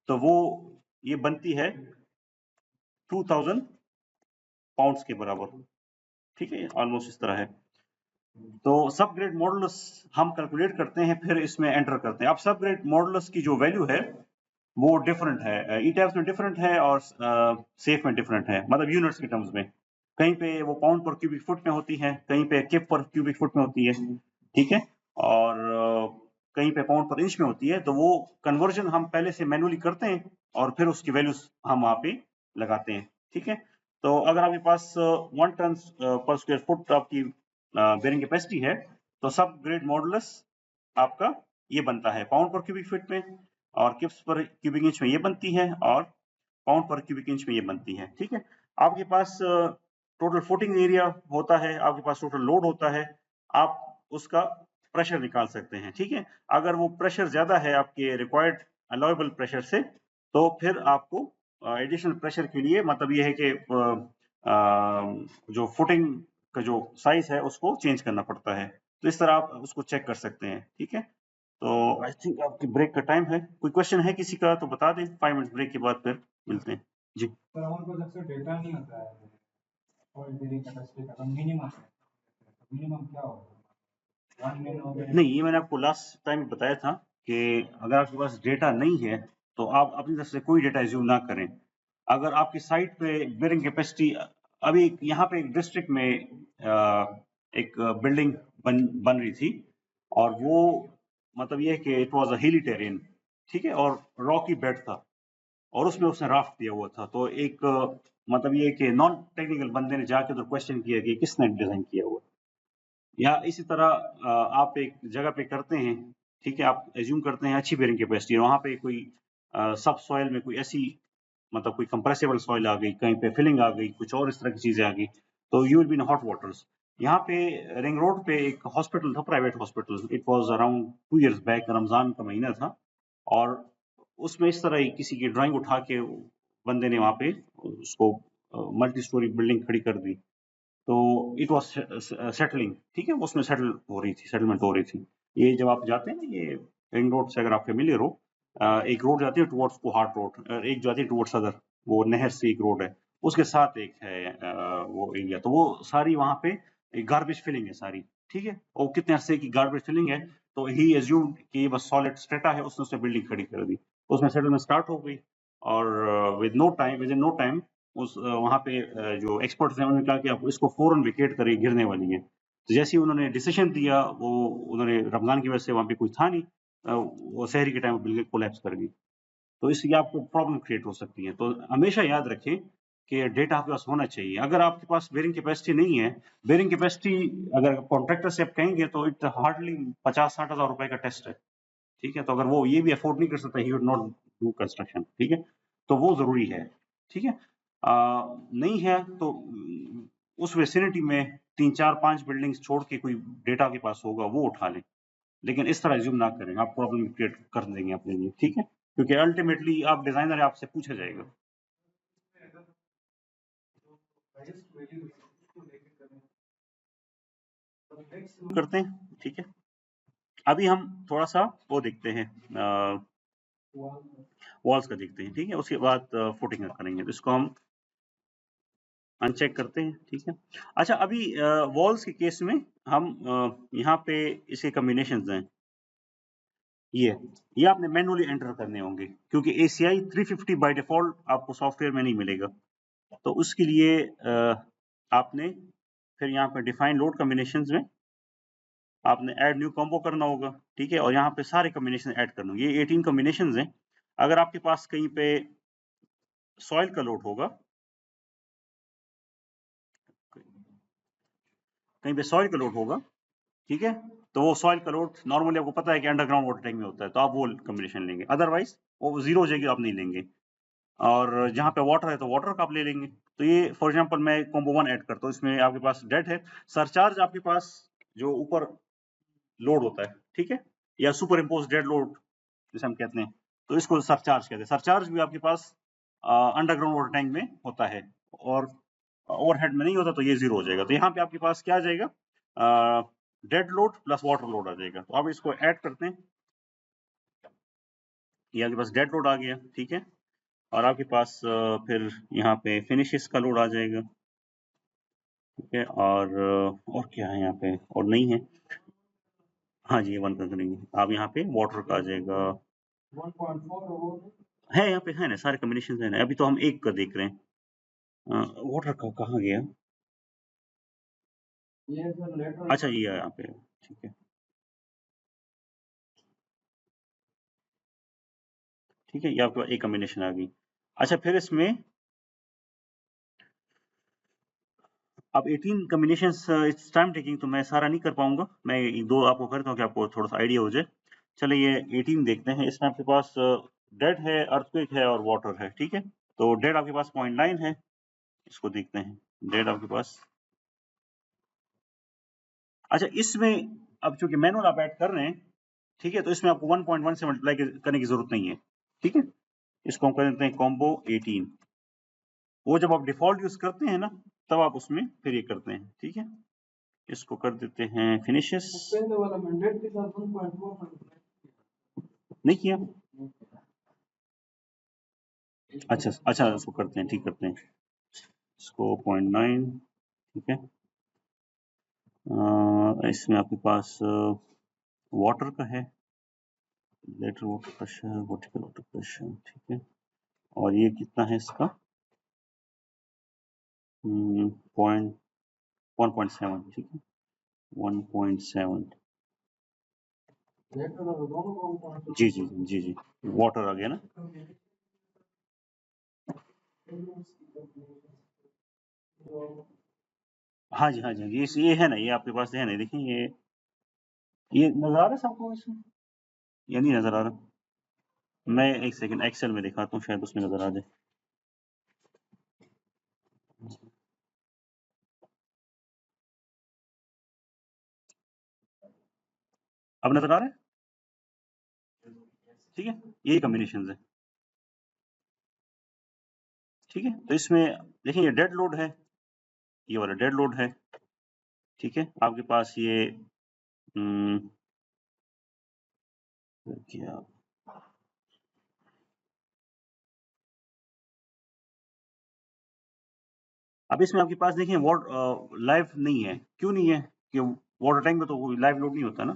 तो वो ये बनती है 2000 पाउंड्स के बराबर, ठीक है, ऑलमोस्ट इस तरह है। तो सब ग्रेड मॉडुलस हम कैलकुलेट करते हैं, फिर इसमें एंटर करते हैं। अब सब ग्रेड मॉडुलस की जो वैल्यू है वो डिफरेंट है, ई टैब्स में डिफरेंट है और सेफ में डिफरेंट है, मतलब यूनिट्स के टर्म्स में। कहीं पे वो पाउंड पर क्यूबिक फुट में होती है, कहीं पे किप पर क्यूबिक फुट में होती है, ठीक है। और कहीं पे पाउंड पर इंच में होती है। तो वो कन्वर्जन हम पहले से मैनुअली करते हैं और फिर उसकी वैल्यूज हम वहाँ पे लगाते हैं, ठीक है। तो अगर आपके पास 1 टन पर स्क्वायर फुट आपकी बेयरिंग कैपेसिटी है, तो सब ग्रेड मॉडुलस आपका ये बनता है पाउंड पर क्यूबिक फीट में, और किप्स पर क्यूबिक इंच में ये बनती है, और पाउंड पर क्यूबिक इंच में ये बनती है, ठीक है। आपके पास टोटल फुटिंग एरिया होता है, आपके पास टोटल लोड होता है, आप उसका प्रेशर निकाल सकते हैं, ठीक है। अगर वो प्रेशर ज्यादा है आपके रिक्वायर्ड अलाउएबल प्रेशर से, तो फिर आपको एडिशनल प्रेशर के लिए, मतलब ये है कि जो फुटिंग का जो साइज है उसको चेंज करना पड़ता है। तो इस तरह आप उसको चेक कर सकते हैं, ठीक है। तो आई थिंक आपकी ब्रेक का टाइम है। कोई क्वेश्चन है किसी का तो बता दें, 5 मिनट ब्रेक के बाद फिर मिलते हैं जी। सर हमारे पास अक्सर डेटा नहीं होता है और बिलिंग कैपेसिटी का, मिनिमम है, मिनिमम क्या होगा 1 मिलियन हो गया? नहीं, ये मैंने आपको लास्ट टाइम बताया था कि अगर आपके पास डेटा नहीं है तो आप अपनी तरफ से कोई डेटा एज्यूम ना करें। अगर आपकी साइट पे बेयरिंग कैपेसिटी, अभी यहाँ पे एक डिस्ट्रिक्ट में एक बिल्डिंग बन रही थी, और वो मतलब ये है कि इट वाज अ हिली टेरेन, ठीक है, और रॉकी बेड था और उसमें उसने राफ्ट दिया हुआ था। तो एक मतलब ये कि नॉन टेक्निकल बंदे ने जाके उधर क्वेश्चन किया कि किसने डिजाइन किया हुआ। या इसी तरह आप एक जगह पे करते हैं, ठीक है, आप एज्यूम करते हैं अच्छी बेयरिंग कैपेसिटी है, वहां पे कोई सब सॉइल में कोई ऐसी मतलब कोई कंप्रेसिबल सॉइल आ गई, कहीं पे फिलिंग आ गई, कुछ और इस तरह की चीजें आ गई, तो you will be in hot waters. यहाँ पे रिंग रोड पे एक हॉस्पिटल था, private hospital, it was around 2 years back, Ramzan का महीना था, और उसमें इस तरह ही किसी की ड्राइंग उठा के बंदे ने वहां पे उसको मल्टी स्टोरी बिल्डिंग खड़ी कर दी। तो इट वाज सेटलिंग, ठीक है, उसमें सेटल हो रही थी, सेटलमेंट हो रही थी। ये जब आप जाते हैं ना, ये रिंग रोड से अगर आप फेमिलियर हो, एक रोड जाती है टुवर्ड्स कोहाट रोड, एक जाती है टुवर्ड्स सदर, वो नहर से एक रोड है, उसके साथ एक है वो एरिया, तो वो सारी वहां पे गार्बेज फिलिंग है सारी, ठीक है, और कितने अरसे की गार्बेज फिलिंग है, तो ही एज्यूम कि बस सॉलिड स्ट्रेटा है, उसने उसमें बिल्डिंग खड़ी कर दी, उसमें सेटलमेंट स्टार्ट हो गई, और विद इन नो टाइम उस वहां पे जो एक्सपर्ट्स हैं उन्होंने कहा कि आप इसको फौरन विकेट करिए, गिरने वाली है। तो जैसे ही उन्होंने डिसीजन दिया, वो उन्होंने रमजान की वजह से वहां पे कोई था नहीं, वो शहरी के टाइम बिल्कुल कोलैप्स कर गई। तो इसलिए आपको प्रॉब्लम क्रिएट हो सकती है। तो हमेशा याद रखें कि डेटा आपके पास होना चाहिए। अगर आपके पास बेयरिंग कैपेसिटी नहीं है, बेयरिंग कैपेसिटी अगर कॉन्ट्रैक्टर से आप कहेंगे तो इट हार्डली 50-60 हज़ार रुपए का टेस्ट है, ठीक है, तो अगर वो ये भी अफोर्ड नहीं कर सकता, he would not do construction, ठीक है, तो वो जरूरी है, ठीक है। नहीं है तो उस वेसिनिटी में 3-4-5 बिल्डिंग्स छोड़ के कोई डेटा के पास होगा वो उठा लें, लेकिन इस तरह एज्यूम ना करें, आप प्रॉब्लम क्रिएट कर देंगे अपने लिए, ठीक है, क्योंकि अल्टीमेटली आप डिजाइनर है, आपसे पूछा जाएगा। करते हैं, ठीक है, अभी हम थोड़ा सा वो देखते हैं, वॉल्स का देखते हैं, ठीक है, उसके बाद फुटिंग का करेंगे, तो इसको हम अनचेक करते हैं, ठीक है। अच्छा, अभी वॉल्स के केस में हम यहाँ पे इसके कॉम्बिनेशंस हैं, ये आपने मैनुअली एंटर करने होंगे, क्योंकि ACI 350 बाय डिफॉल्ट आपको सॉफ्टवेयर में नहीं मिलेगा। तो उसके लिए आपने फिर यहाँ पे डिफाइन लोड कॉम्बिनेशंस में आपने ऐड न्यू कॉम्बो करना होगा, ठीक है, और यहाँ पे सारे कॉम्बिनेशन ऐड करने होंगे। ये 18 कॉम्बिनेशंस हैं। अगर आपके पास कहीं पे सॉइल का लोड होगा, कहीं पे सॉइल का लोड होगा, ठीक है, तो वो सॉइल का लोड नॉर्मली आपको पता है कि अंडरग्राउंड वाटर टैंक में होता है, तो आप वो कॉम्बिनेशन लेंगे, अदरवाइज वो जीरो हो जाएगी, आप नहीं लेंगे। और जहाँ पे वाटर है तो वाटर का आप ले लेंगे। तो ये फॉर एग्जांपल मैं कॉम्बो 1 ऐड करता हूँ, इसमें आपके पास डेट है, सरचार्ज आपके पास जो ऊपर लोड होता है, ठीक है, या सुपर इम्पोज डेड लोड जिसे हम कहते हैं, तो इसको सरचार्ज कहते हैं। सरचार्ज भी आपके पास अंडरग्राउंड वाटर टैंक में होता है, और ओवरहेड में नहीं होता, तो ये जीरो हो जाएगा। तो यहाँ पे आपके पास क्या आ जाएगा, dead load plus water load आ जाएगा। तो अब इसको ऐड करते हैं, ये आपके पास डेड लोड आ गया, ठीक है, और आपके पास फिर यहाँ पे फिनिशेस का लोड आ जाएगा, ठीक है, और क्या है यहाँ पे, और नहीं है, हाँ जी, ये वन कर करेंगे। अब यहाँ पे वाटर का आ जाएगा, 1.4 है यहाँ पे, है ना, सारे कॉम्बिनेशन है ना, अभी तो हम एक का देख रहे हैं। वाटर का कहाँ गया, ये सर लेटर अच्छा ये है यहाँ पे, ठीक है, ठीक है, ये आपके पास एक कॉम्बिनेशन आ गई। अच्छा, फिर इसमें अब 18 कॉम्बिनेशंस, इट्स टाइम टेकिंग, तो मैं सारा नहीं कर पाऊंगा, मैं एक दो आपको करता हूँ कि आपको थोड़ा सा आइडिया हो जाए। चलिए ये 18 देखते हैं। इसमें आपके पास डेड है, अर्थक्वेक है और वाटर है, ठीक है। तो डेड आपके पास 0.9 है, इसको देखते हैं, डेड आपके पास। अच्छा, इसमें अब चूंकि मैनुअल आप ऐड कर रहे हैं, ठीक है, तो इसमें आपको 1.1 से मल्टीप्लाई करने की जरूरत नहीं है, ठीक है। इसको हम कर देते हैं कॉम्बो 18। वो जब आप डिफॉल्ट यूज करते हैं ना, तब आप उसमें फिर ये करते हैं, ठीक है। इसको कर देते हैं फिनिशेस, पहले वाला मैंडेट के साथ 1.4 नहीं किया, अच्छा अच्छा, इसको करते हैं, ठीक करते हैं, इसको 0.9, ठीक है। इसमें आपके पास वाटर का है, lateral water pressure, vertical water pressure, ठीक है, और ये कितना है इसका, 1.7, ठीक है, 1.7, जी जी जी जी वाटर आ गया ना। हाँ जी हाँ जी ये है ना, ये आपके पास है ना, देखिए ये नजर आ रहा है सबको इसमें या नहीं नजर आ रहा? मैं एक सेकंड एक्सेल में दिखाता हूँ, शायद उसमें नजर आ जाए। अब नजर आ रहा है? ठीक है, यही कॉम्बिनेशन है। ठीक है, तो इसमें देखिए ये डेड लोड है, ये वाला डेड लोड है। ठीक है, आपके पास ये क्या, अब इसमें आपके पास देखिए लाइव नहीं है, क्यों नहीं है कि वाटर टैंक में तो लाइव लोड नहीं होता ना,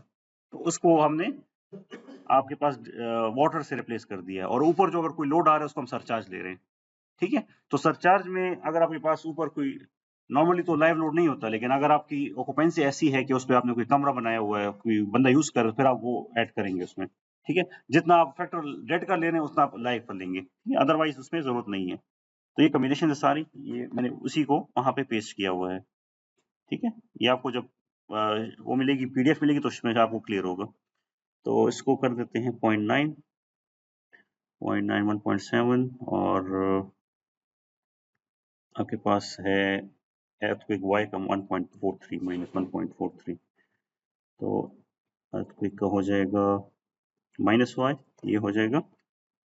तो उसको हमने आपके पास वाटर से रिप्लेस कर दिया है, और ऊपर जो अगर कोई लोड आ रहा है उसको हम सरचार्ज ले रहे हैं। ठीक है, तो सरचार्ज में अगर आपके पास ऊपर कोई नॉर्मली तो लाइव लोड नहीं होता, लेकिन अगर आपकी ऑक्यूपेंसी ऐसी है कि उस पर आपने कोई कमरा बनाया हुआ है, कोई बंदा यूज कर, फिर आप वो ऐड करेंगे उसमें। ठीक है, जितना आप फैक्टर डेड का ले रहे हैं उतना आप लाइव कर लेंगे, अदरवाइज उसमें जरूरत नहीं है। तो ये कॉम्बिनेशन है सारी, ये मैंने उसी को वहां पे पेस्ट किया हुआ है। ठीक है, ये आपको जब वो मिलेगी, पीडीएफ मिलेगी, तो उसमें आपको क्लियर होगा। तो इसको कर देते हैं 0.9, 0.9, 1.7, और आपके पास है earthquake y का 1.43 माइनस 1.43, तो earthquake का हो जाएगा माइनस y, ये हो जाएगा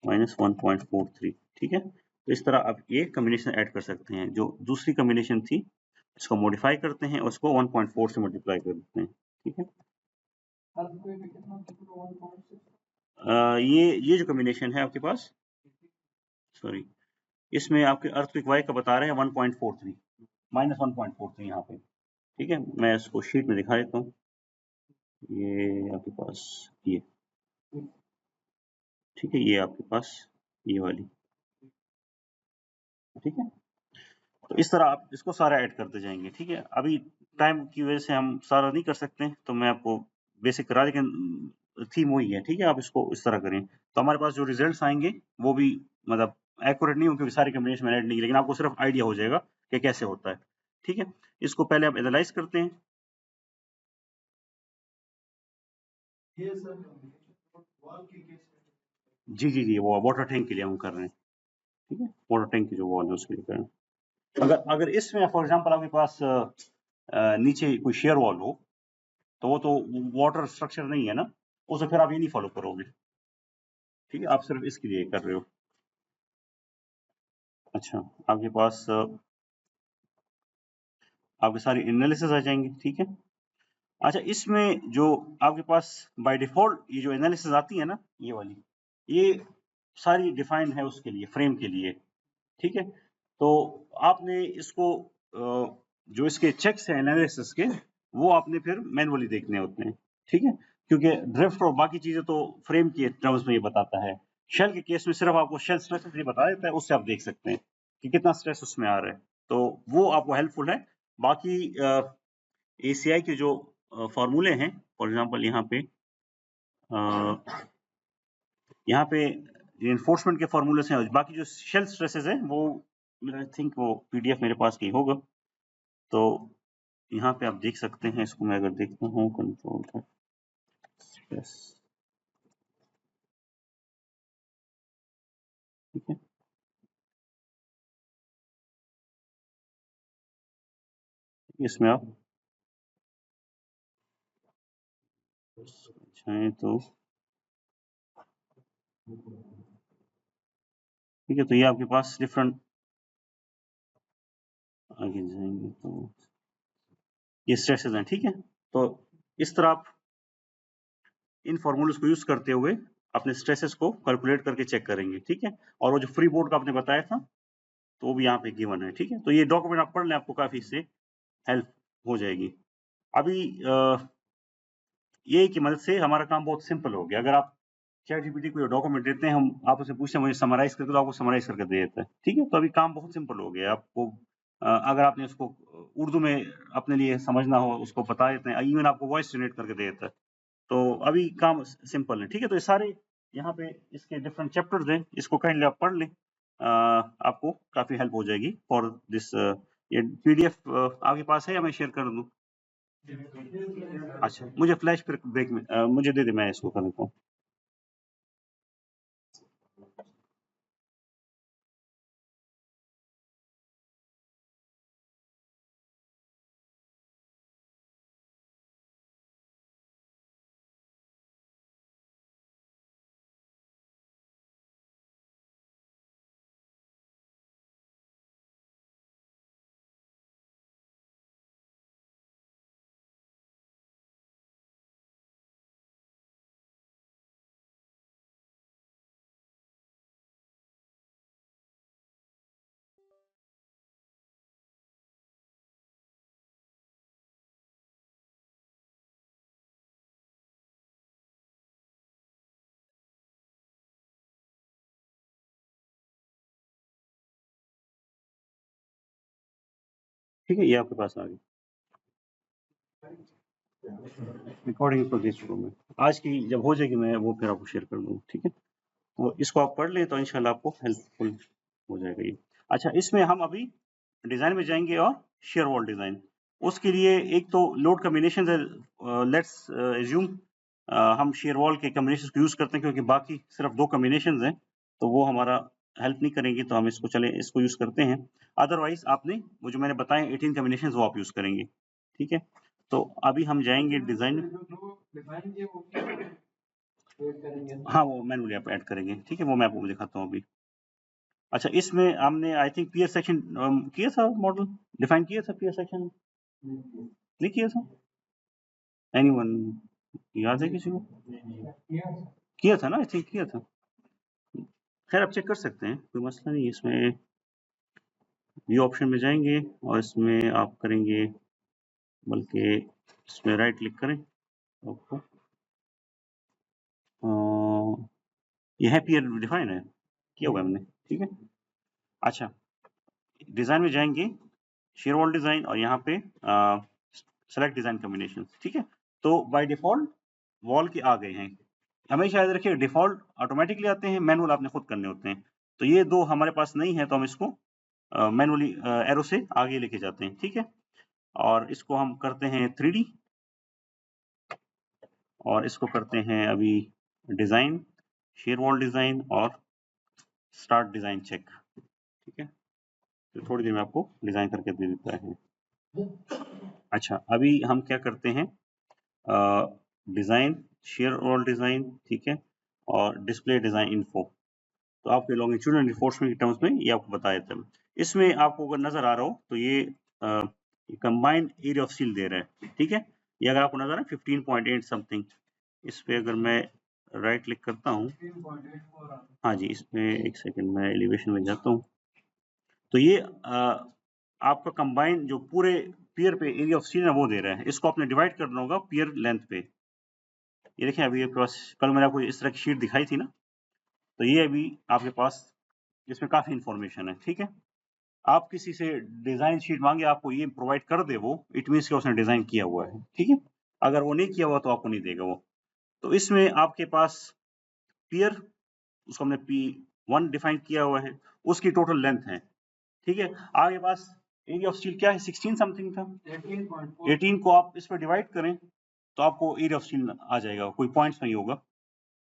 माइनस 1.43। ठीक है, तो इस तरह आप ये कॉम्बिनेशन ऐड कर सकते हैं। जो दूसरी कॉम्बिनेशन थी इसको मॉडिफाई करते हैं, उसको 1.4 से मल्टीप्लाई कर देते हैं। ठीक है, ये जो कॉम्बिनेशन है आपके पास, सॉरी, इसमें आपके अर्थक्वेक वाई का बता रहे हैं 1.43 माइनस 1.43 यहाँ पे। ठीक है, मैं इसको शीट में दिखा देता हूँ, ये आपके पास ये, ठीक है, ये आपके पास ये वाली। ठीक है, तो इस तरह आप इसको सारा ऐड करते जाएंगे। ठीक है, अभी टाइम की वजह से हम सारा नहीं कर सकते, तो मैं आपको बेसिक करा, लेकिन थीम वही है। ठीक है, आप इसको इस तरह करें, तो हमारे पास जो रिजल्ट्स आएंगे वो भी मतलब एक्यूरेट नहीं हो, क्योंकि सारी कॉम्बिनेशन में ऐड नहीं, लेकिन आपको सिर्फ आइडिया हो जाएगा कि कैसे होता है। ठीक है, इसको पहले आप एनालाइज करते हैं। जी जी जी, वो वाटर टैंक के लिए हम कर रहे हैं। ठीक है, वाटर टैंक की जो वॉल है उसके लिए कर रहे हैं। अगर अगर इसमें फॉर एग्जांपल आपके पास नीचे कोई शेयर वॉल हो, तो वो तो वाटर स्ट्रक्चर नहीं है ना, उसे फिर आप ये नहीं फॉलो करोगे। ठीक है, आप सिर्फ इसके लिए कर रहे हो। अच्छा, आपके पास आपके सारी एनालिसिस आ जाएंगे। ठीक है, अच्छा, इसमें जो आपके पास बाय डिफॉल्ट ये जो एनालिसिस आती है ना, ये वाली, ये सारी डिफाइंड है उसके लिए, फ्रेम के लिए। ठीक है, तो आपने इसको जो इसके चेक्स हैं एनालिसिस के, वो आपने फिर मैनुअली देखने होते हैं। ठीक है, क्योंकि ड्रिफ्ट और बाकी चीजें तो फ्रेम के टर्म्स में ये बताता है। शेल के केस में सिर्फ आपको शेल स्ट्रेस ये बता देता है, उससे आप देख सकते हैं कि कितना स्ट्रेस उसमें आ रहा है, तो वो आपको हेल्पफुल है। बाकी एसीआई के जो फॉर्मूले हैं, फॉर एग्जांपल यहाँ पे इन्फोर्समेंट के फॉर्मूले हैं, बाकी जो शेल स्ट्रेसेस है वो आई थिंक वो पीडीएफ मेरे पास कहीं होगा, तो यहाँ पे आप देख सकते हैं। इसको मैं अगर देखता हूँ, कंट्रोल का स्ट्रेस, ठीक है, इसमें आप चाहें तो, ठीक है, तो ये आपके पास डिफरेंट, आगे जाएंगे तो ये स्ट्रेसेस हैं। ठीक है, तो इस तरह आप इन फॉर्मूलेस को यूज करते हुए अपने स्ट्रेसेस को कैलकुलेट करके चेक करेंगे। ठीक है, और वो जो फ्री बोर्ड का आपने बताया था, तो वो भी यहाँ पे गिवन है। ठीक है, तो ये डॉक्यूमेंट आप पढ़ लें, आपको काफी इससे हेल्प हो जाएगी। अभी ये की मदद से हमारा काम बहुत सिंपल हो गया। अगर आप चैट जीपीटी को डॉक्यूमेंट देते हैं, हम आप उसे पूछते हैं मुझे समराइज करके, तो आपको समराइज करके दे देता है। ठीक है, तो अभी काम बहुत सिंपल हो गया। आपको अगर आपने उसको उर्दू में अपने लिए समझना हो, उसको बता देते हैं, इवन आपको वॉइस जनरेट करके दे देता है। तो अभी काम सिंपल है, ठीक है। तो ये सारे यहाँ पे इसके डिफरेंट चैप्टर्स हैं, इसको काइंडली आप पढ़ लें, आपको काफी हेल्प हो जाएगी फॉर दिस। ये पीडीएफ आपके पास है या मैं शेयर कर दूं? अच्छा, मुझे फ्लैश ब्रेक में मुझे दे दे, मैं इसको कर देता हूँ। ठीक है, ये आपके पास आ गई रिकॉर्डिंग प्रोग्रेस शुरू में। आज की जब हो जाएगी मैं वो फिर आपको शेयर कर दूंगा, ठीक है। तो इसको आप पढ़ लें तो इंशाल्लाह आपको हेल्पफुल हो जाएगा ये। अच्छा, इसमें हम अभी डिजाइन में जाएंगे और शेयर वॉल डिजाइन। उसके लिए एक तो लोड कम्बिनेशन है, लेट्स एज्यूम हम शेयर वॉल के कम्बिनेशन को यूज करते हैं क्योंकि बाकी सिर्फ 2 कम्बिनेशन हैं, तो वो हमारा हेल्प नहीं करेंगे, तो हम इसको यूज करते हैं। अदरवाइज आपने वो जो मैंने बताए 18 कम्बिनेशन वो आप यूज करेंगे, ठीक है। तो अभी हम जाएंगे डिजाइन। हाँ, वो मैनुअली आप ऐड करेंगे, ठीक है, वो मैं आपको दिखाता हूँ अभी। अच्छा, इसमें हमने आई थिंक पीयर सेक्शन किया था, मॉडल डिफाइन किया था पीयर सेक्शन, नहीं किया था? एनीवन याद है किसी को? किया था ना, आई थिंक किया था। खैर आप चेक कर सकते हैं, कोई मसला नहीं है। इसमें व्यू ऑप्शन में जाएंगे और इसमें आप करेंगे, बल्कि इसमें राइट क्लिक करें आपको, यह है पीयर डिफाइन है, किया हुआ है हमने, ठीक है। अच्छा, डिजाइन में जाएंगे, शेयर वॉल डिजाइन, और यहाँ पे सेलेक्ट डिजाइन कॉम्बिनेशन, ठीक है। तो बाय डिफॉल्ट वॉल के आ गए हैं। हमेशा याद रखिए डिफॉल्ट ऑटोमेटिकली आते हैं, मैनुअल आपने खुद करने होते हैं। तो ये 2 हमारे पास नहीं है, तो हम इसको मैनुअली एरो से आगे लेके जाते हैं, ठीक है। और इसको हम करते हैं 3D, और इसको करते हैं अभी डिजाइन, शेयर वॉल डिजाइन और स्टार्ट डिजाइन चेक, ठीक है। तो थोड़ी देर में आपको डिजाइन करके दे देता है। अच्छा, अभी हम क्या करते हैं, डिजाइन, शेयर वॉल डिजाइन, ठीक है, और डिस्प्ले डिजाइन इन्फो। तो आपके लॉन्गिट्यूडनल रिफोर्समेंट के टर्म्स में ये आपको बताया था। इसमें आपको अगर नजर आ रहा हो तो ये कंबाइंड एरिया ऑफ सील दे रहा है, ठीक है। ये अगर आपको नजर आ रहा है 15.8 समथिंग, इस पे अगर मैं राइट क्लिक करता हूँ, हाँ जी, इसमें एक सेकंड मैं एलिवेशन में जाता हूँ, तो ये आपका कंबाइन जो पूरे पियर पे एरिया ऑफ सील है वो दे रहा है। इसको आपने डिवाइड करना होगा पियर लेंथ पे। ये देखें, अभी आपके पास कल मैंने आपको इस तरह की शीट दिखाई थी ना, तो ये अभी आपके पास इसमें काफी इंफॉर्मेशन है, ठीक है। आप किसी से डिजाइन शीट मांगे, आपको ये प्रोवाइड कर दे वो, इट मीन्स कि उसने डिजाइन किया हुआ है, ठीक है। अगर वो नहीं किया हुआ तो आपको नहीं देगा वो। तो इसमें आपके पास पियर, उसको हमने P1 डिफाइन किया हुआ है, उसकी टोटल लेंथ है, ठीक है। आपके पास एरिया ऑफ स्टील क्या है, 16 समथिंग था, 18 को आप इस पर डिवाइड करें तो आपको एरिया ऑफ स्टील आ जाएगा, कोई पॉइंट्स नहीं होगा,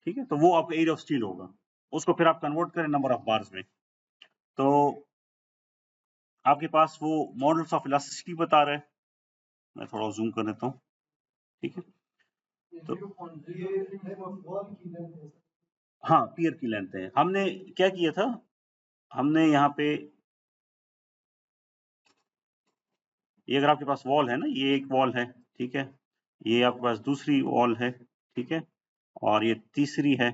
ठीक है। तो वो आपका एरिया ऑफ स्टील होगा, उसको फिर आप कन्वर्ट करें नंबर ऑफ बार्स में, तो आपके पास वो मॉडल्स ऑफ इलास्टिसिटी बता रहा है। मैं थोड़ा जूम कर देता हूँ, ठीक है। तो हाँ, पियर की लेंथ है। हमने क्या किया था, हमने यहाँ पे, ये अगर आपके पास वॉल है ना, ये एक वॉल है, ठीक है, ये आपके पास दूसरी वॉल है, ठीक है, और ये तीसरी है,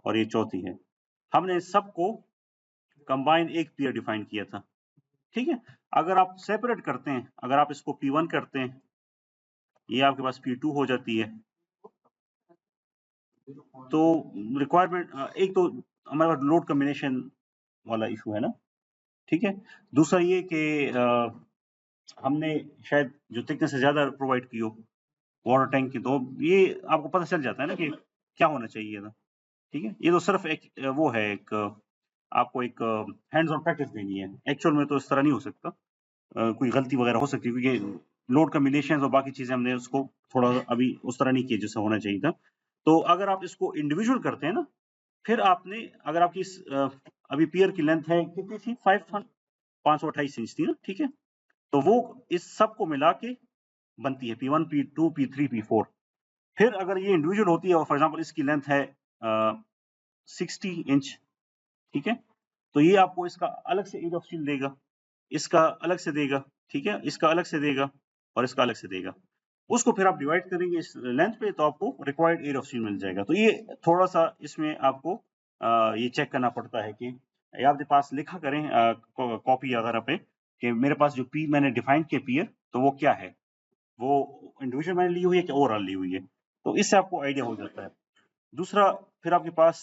और ये चौथी है। हमने सबको कंबाइन एक पियर डिफाइन किया था, ठीक है। अगर आप सेपरेट करते हैं, अगर आप इसको P1 करते हैं, ये आपके पास P2 हो जाती है। तो रिक्वायरमेंट एक तो हमारे पास लोड कम्बिनेशन वाला इशू है ना, ठीक है। दूसरा ये कि हमने शायद जो थिकनेस है ज्यादा प्रोवाइड की हो, वाटर टैंक की, तो ये आपको पता चल जाता है ना कि क्या होना चाहिए था। ठीक है, ये तो सिर्फ एक वो है, एक आपको एक हैंड्स ऑन प्रैक्टिस देनी है। एक्चुअल में तो इस तरह नहीं हो सकता, कोई गलती वगैरह हो सकती है, क्योंकि लोड कम्बिनेशन और बाकी चीजें हमने उसको थोड़ा अभी उस तरह नहीं किया जैसा होना चाहिए था। तो अगर आप इसको इंडिविजुअल करते हैं ना, फिर आपने अगर आपकी अभी पियर की लेंथ है कितनी थी, 528 इंच थी ना, ठीक है, तो वो इस सब को मिला के बनती है P1 P2 P3 P4। फिर अगर ये इंडिविजुअल होती है और फॉर एग्जांपल इसकी लेंथ है 60 इंच, ठीक है, तो ये आपको इसका अलग से एज ऑफ स्टील देगा, इसका अलग से देगा, ठीक है, इसका अलग से देगा और इसका अलग से देगा। उसको फिर आप डिवाइड करेंगे इस लेंथ पे, तो आपको रिक्वायर्ड एज ऑफ स्टील मिल जाएगा। तो ये थोड़ा सा इसमें आपको ये चेक करना पड़ता है कि आप अपने पास लिखा करें कॉपी वगैरह पे कि मेरे पास जो पी मैंने डिफाइन किया पियर, तो वो क्या है, वो इंडिविजुअल मैंने ली हुई है कि ओवरऑल ली हुई है, तो इससे आपको आइडिया हो जाता है। दूसरा, फिर आपके पास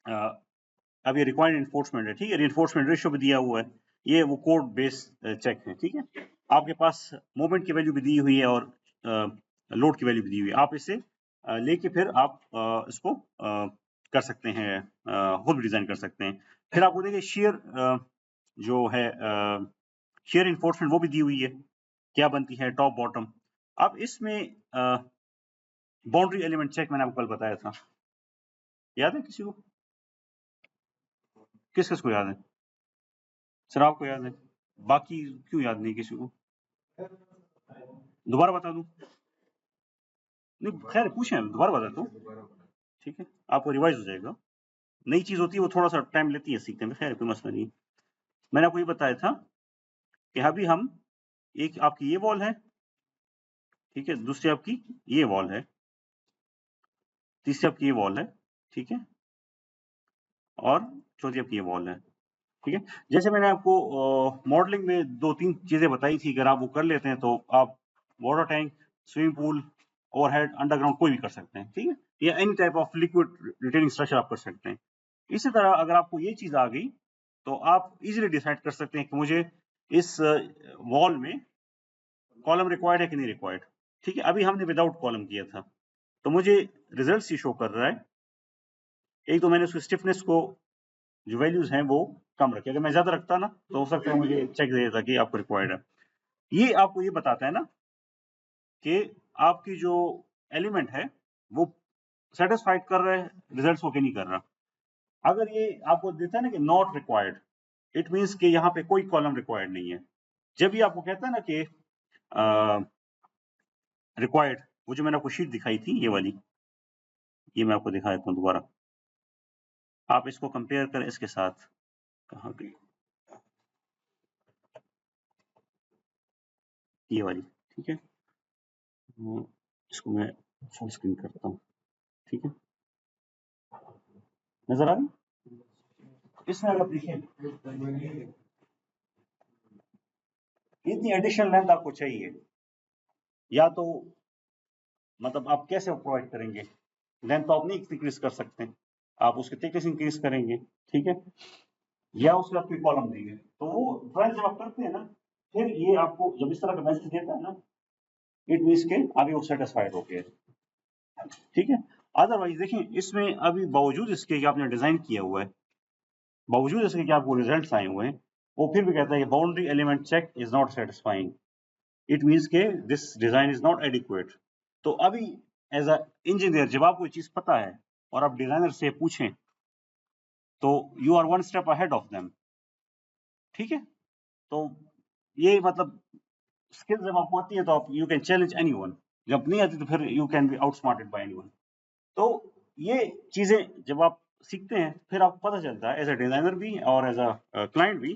अब ये रिक्वायर्ड इन्फोर्समेंट है, ठीक है, रिइंफोर्समेंट रेशियो भी दिया हुआ है, ये वो कोड बेस्ड चेक है, ठीक है। आपके पास मोमेंट की वैल्यू भी दी हुई है और लोड की वैल्यू भी दी हुई है, आप इसे लेके फिर आप इसको कर सकते हैं, खुद भी डिजाइन कर सकते हैं। फिर आपको देखिए शेयर जो है शेयर इन्फोर्समेंट वो भी दी हुई है, क्या बनती है टॉप बॉटम। अब इसमें बाउंड्री एलिमेंट चेक मैंने आपको कल बताया था, याद है किसी को, किस किस को याद है? सर आपको याद है, बाकी क्यों याद नहीं किसी को? दोबारा बता दूं? नहीं खैर पूछें, दोबारा बता दूं, ठीक है, आपको रिवाइज हो जाएगा। नई चीज होती है वो थोड़ा सा टाइम लेती है सीखने में, खैर कोई मसला नहीं। मैंने आपको ये बताया था कि अभी हम, एक आपकी ये वॉल है, ठीक है, दूसरी आपकी ये वॉल है, तीसरी आपकी ये वॉल है, ठीक है, और चौथी आपकी ये वॉल है, ठीक है। जैसे मैंने आपको मॉडलिंग में 2-3 चीजें बताई थी, अगर आप वो कर लेते हैं तो आप water tank, swimming pool, overhead, underground कोई भी कर सकते हैं, ठीक है, या any type of liquid retaining structure आप कर सकते हैं। इसी तरह अगर आपको ये चीज आ गई, तो आप इजीली डिसाइड कर सकते हैं कि मुझे इस वॉल में कॉलम रिक्वायर्ड है कि नहीं रिक्वायर्ड, ठीक है। अभी हमने विदाउट कॉलम किया था, तो मुझे रिजल्ट ही शो कर रहा है, एक तो मैंने उसकी स्टिफनेस को जो वैल्यूज हैं वो कम रखी, अगर मैं ज्यादा रखता ना तो हो सकता है मुझे चेक दे देता कि आपको रिक्वायर्ड है। ये आपको ये बताता है ना कि आपकी जो एलिमेंट है वो सेटिस्फाइड कर रहा है रिजल्ट्स को कि नहीं कर रहा। अगर ये आपको देता है ना कि नॉट रिक्वायर्ड, इट मीन्स कि यहाँ पे कोई कॉलम रिक्वायर्ड नहीं है। जब ये आपको कहता है ना कि रिक्वायर्ड, वो जो मैंने आपको शीट दिखाई थी ये वाली, ये मैं आपको दिखा देता हूँ दोबारा, आप इसको कंपेयर करें इसके साथ, कहाँ गई ये वाली, ठीक है, इसको मैं फुल स्क्रीन करता हूँ, ठीक है, नजर आ रही? इसमें अगर देखिए इतनी एडिशनल लेंथ आपको चाहिए, या तो मतलब आप कैसे प्रोवाइड करेंगे, लेंथ तो आप नहीं इंक्रीज कर सकते, आप उसकी थिकनेस इंक्रीज करेंगे, ठीक है, या उसके आप कोई कॉलम देंगे, तो वो ड्राइंग जब आप करते हैं ना, फिर ये आपको जब इस तरह का मैसेज देता है ना, इट मीन्स के अभी वो सेटिस्फाइड हो गया, ठीक है। अदरवाइज देखिए इसमें अभी बावजूद इसके कि आपने डिजाइन किया हुआ है, बावजूद इसके कि आपको रिजल्ट्स आए हुए हैं, वो फिर भी कहता है कि boundary element check is not satisfying, it means के this design is not adequate. तो अभी एज अ इंजीनियर जब आपको चीज पता है और आप डिजाइनर से पूछें, तो you are one step ahead of them, ठीक है। तो ये मतलब स्किल्स जब आपको आती है तो आप यू कैन चैलेंज एनीवन, जब नहीं आती तो फिर you can be outsmarted bye anyone. तो ये चीजें जब आप सीखते हैं फिर आपको पता चलता है एज अ डिजाइनर भी और एज अ क्लाइंट भी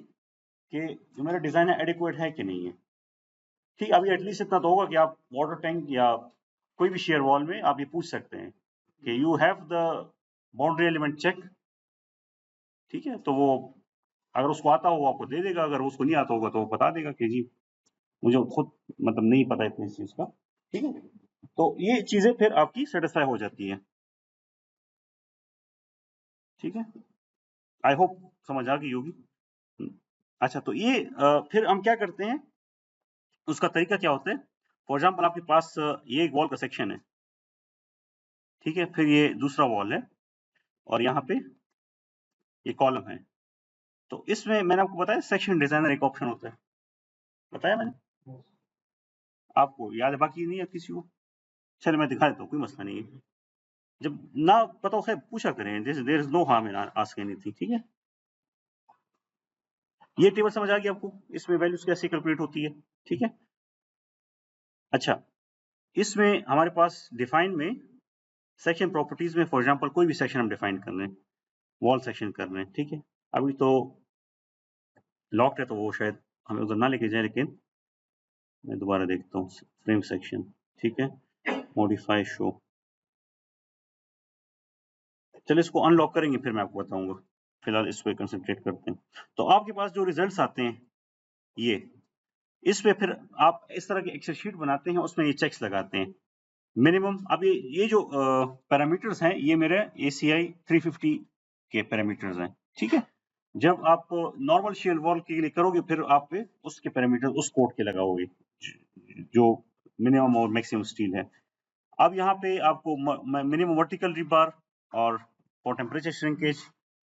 कि जो मेरा डिजाइन है एडिक्वेट है कि नहीं है, ठीक। अभी एटलीस्ट इतना तो होगा कि आप वाटर टैंक या कोई भी शेयर वॉल में आप ये पूछ सकते हैं कि you have the boundary element check, ठीक है, तो वो अगर उसको आता हो वो आपको दे देगा, अगर उसको नहीं आता होगा तो वो बता देगा कि जी मुझे खुद मतलब नहीं पता इतनी इस चीज का, ठीक है। तो ये चीजें फिर आपकी सेटिस्फाई हो जाती है, ठीक है, आई होप समझ आ गई होगी। अच्छा, तो ये फिर हम क्या करते हैं, उसका तरीका क्या होता है, फॉर एग्जाम्पल आपके पास ये एक वॉल का सेक्शन है, ठीक है, फिर ये दूसरा वॉल है और यहाँ पे ये कॉलम है। तो इसमें मैंने आपको बताया सेक्शन डिजाइनर एक ऑप्शन होता है, बताया मैंने आपको, याद है? बाकी नहीं है किसी को? चलो मैं दिखा देता हूँ, कोई मसला नहीं है। जब ना पता हो खैर पूछा करें, there is no harm in asking anything, ठीक है। ये टेबल समझ आ गई आपको, इसमें वैल्यूज कैसे कैलकुलेट होती है, ठीक है। अच्छा, इसमें हमारे पास डिफाइन में सेक्शन प्रॉपर्टीज में फॉर एग्जांपल कोई भी सेक्शन हम डिफाइन कर रहे हैं, वॉल सेक्शन कर रहे हैं, ठीक है। अभी तो लॉक्ड है तो वो शायद हमें उधर ना लेके जाए, लेकिन मैं दोबारा देखता हूँ फ्रेम सेक्शन, ठीक है, मॉडिफाई शो। चलिए इसको अनलॉक करेंगे फिर मैं आपको बताऊंगा, फिलहाल इस पे कंसंट्रेट करते हैं। तो आपके पास जो रिजल्ट्स आते हैं ये, इस पे फिर आप इस तरह की एक्सेल शीट बनाते हैं, उसमें ये चेक्स लगाते हैं मिनिमम। अब ये जो पैरामीटर्स हैं ये मेरे ACI 350 के पैरामीटर्स हैं, ठीक है। जब आप नॉर्मल शेल वॉल के लिए करोगे फिर आप पे उसके पैरामीटर उस कोड के लगाओगे जो मिनिमम और मैक्सिमम स्टील है। अब यहाँ पे आपको मिनिमम वर्टिकल रिबार और फॉर टेम्परेचर श्रिंकेज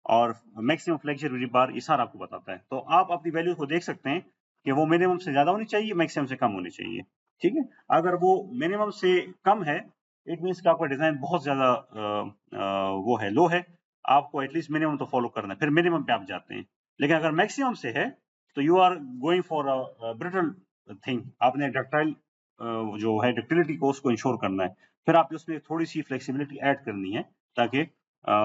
और मैक्सिमम फ्लेक्चर रिबार, ये सारा आपको बताता है। तो आप अपनी वैल्यू को देख सकते हैं कि वो मिनिमम से ज्यादा होनी चाहिए, मैक्सिमम से कम होनी चाहिए, ठीक है। अगर वो मिनिमम से कम है इट मीन्स कि आपका डिजाइन बहुत ज्यादा वो है, लो है, आपको एटलीस्ट मिनिमम तो फॉलो करना है, फिर मिनिमम पे आप जाते हैं। लेकिन अगर मैक्सिमम से है तो you are going for a brittle thing, आपने डक्टाइल जो है डक्टिलिटी को उसको इंश्योर करना है, फिर आप उसमें थोड़ी सी फ्लेक्सिबिलिटी ऐड करनी है ताकि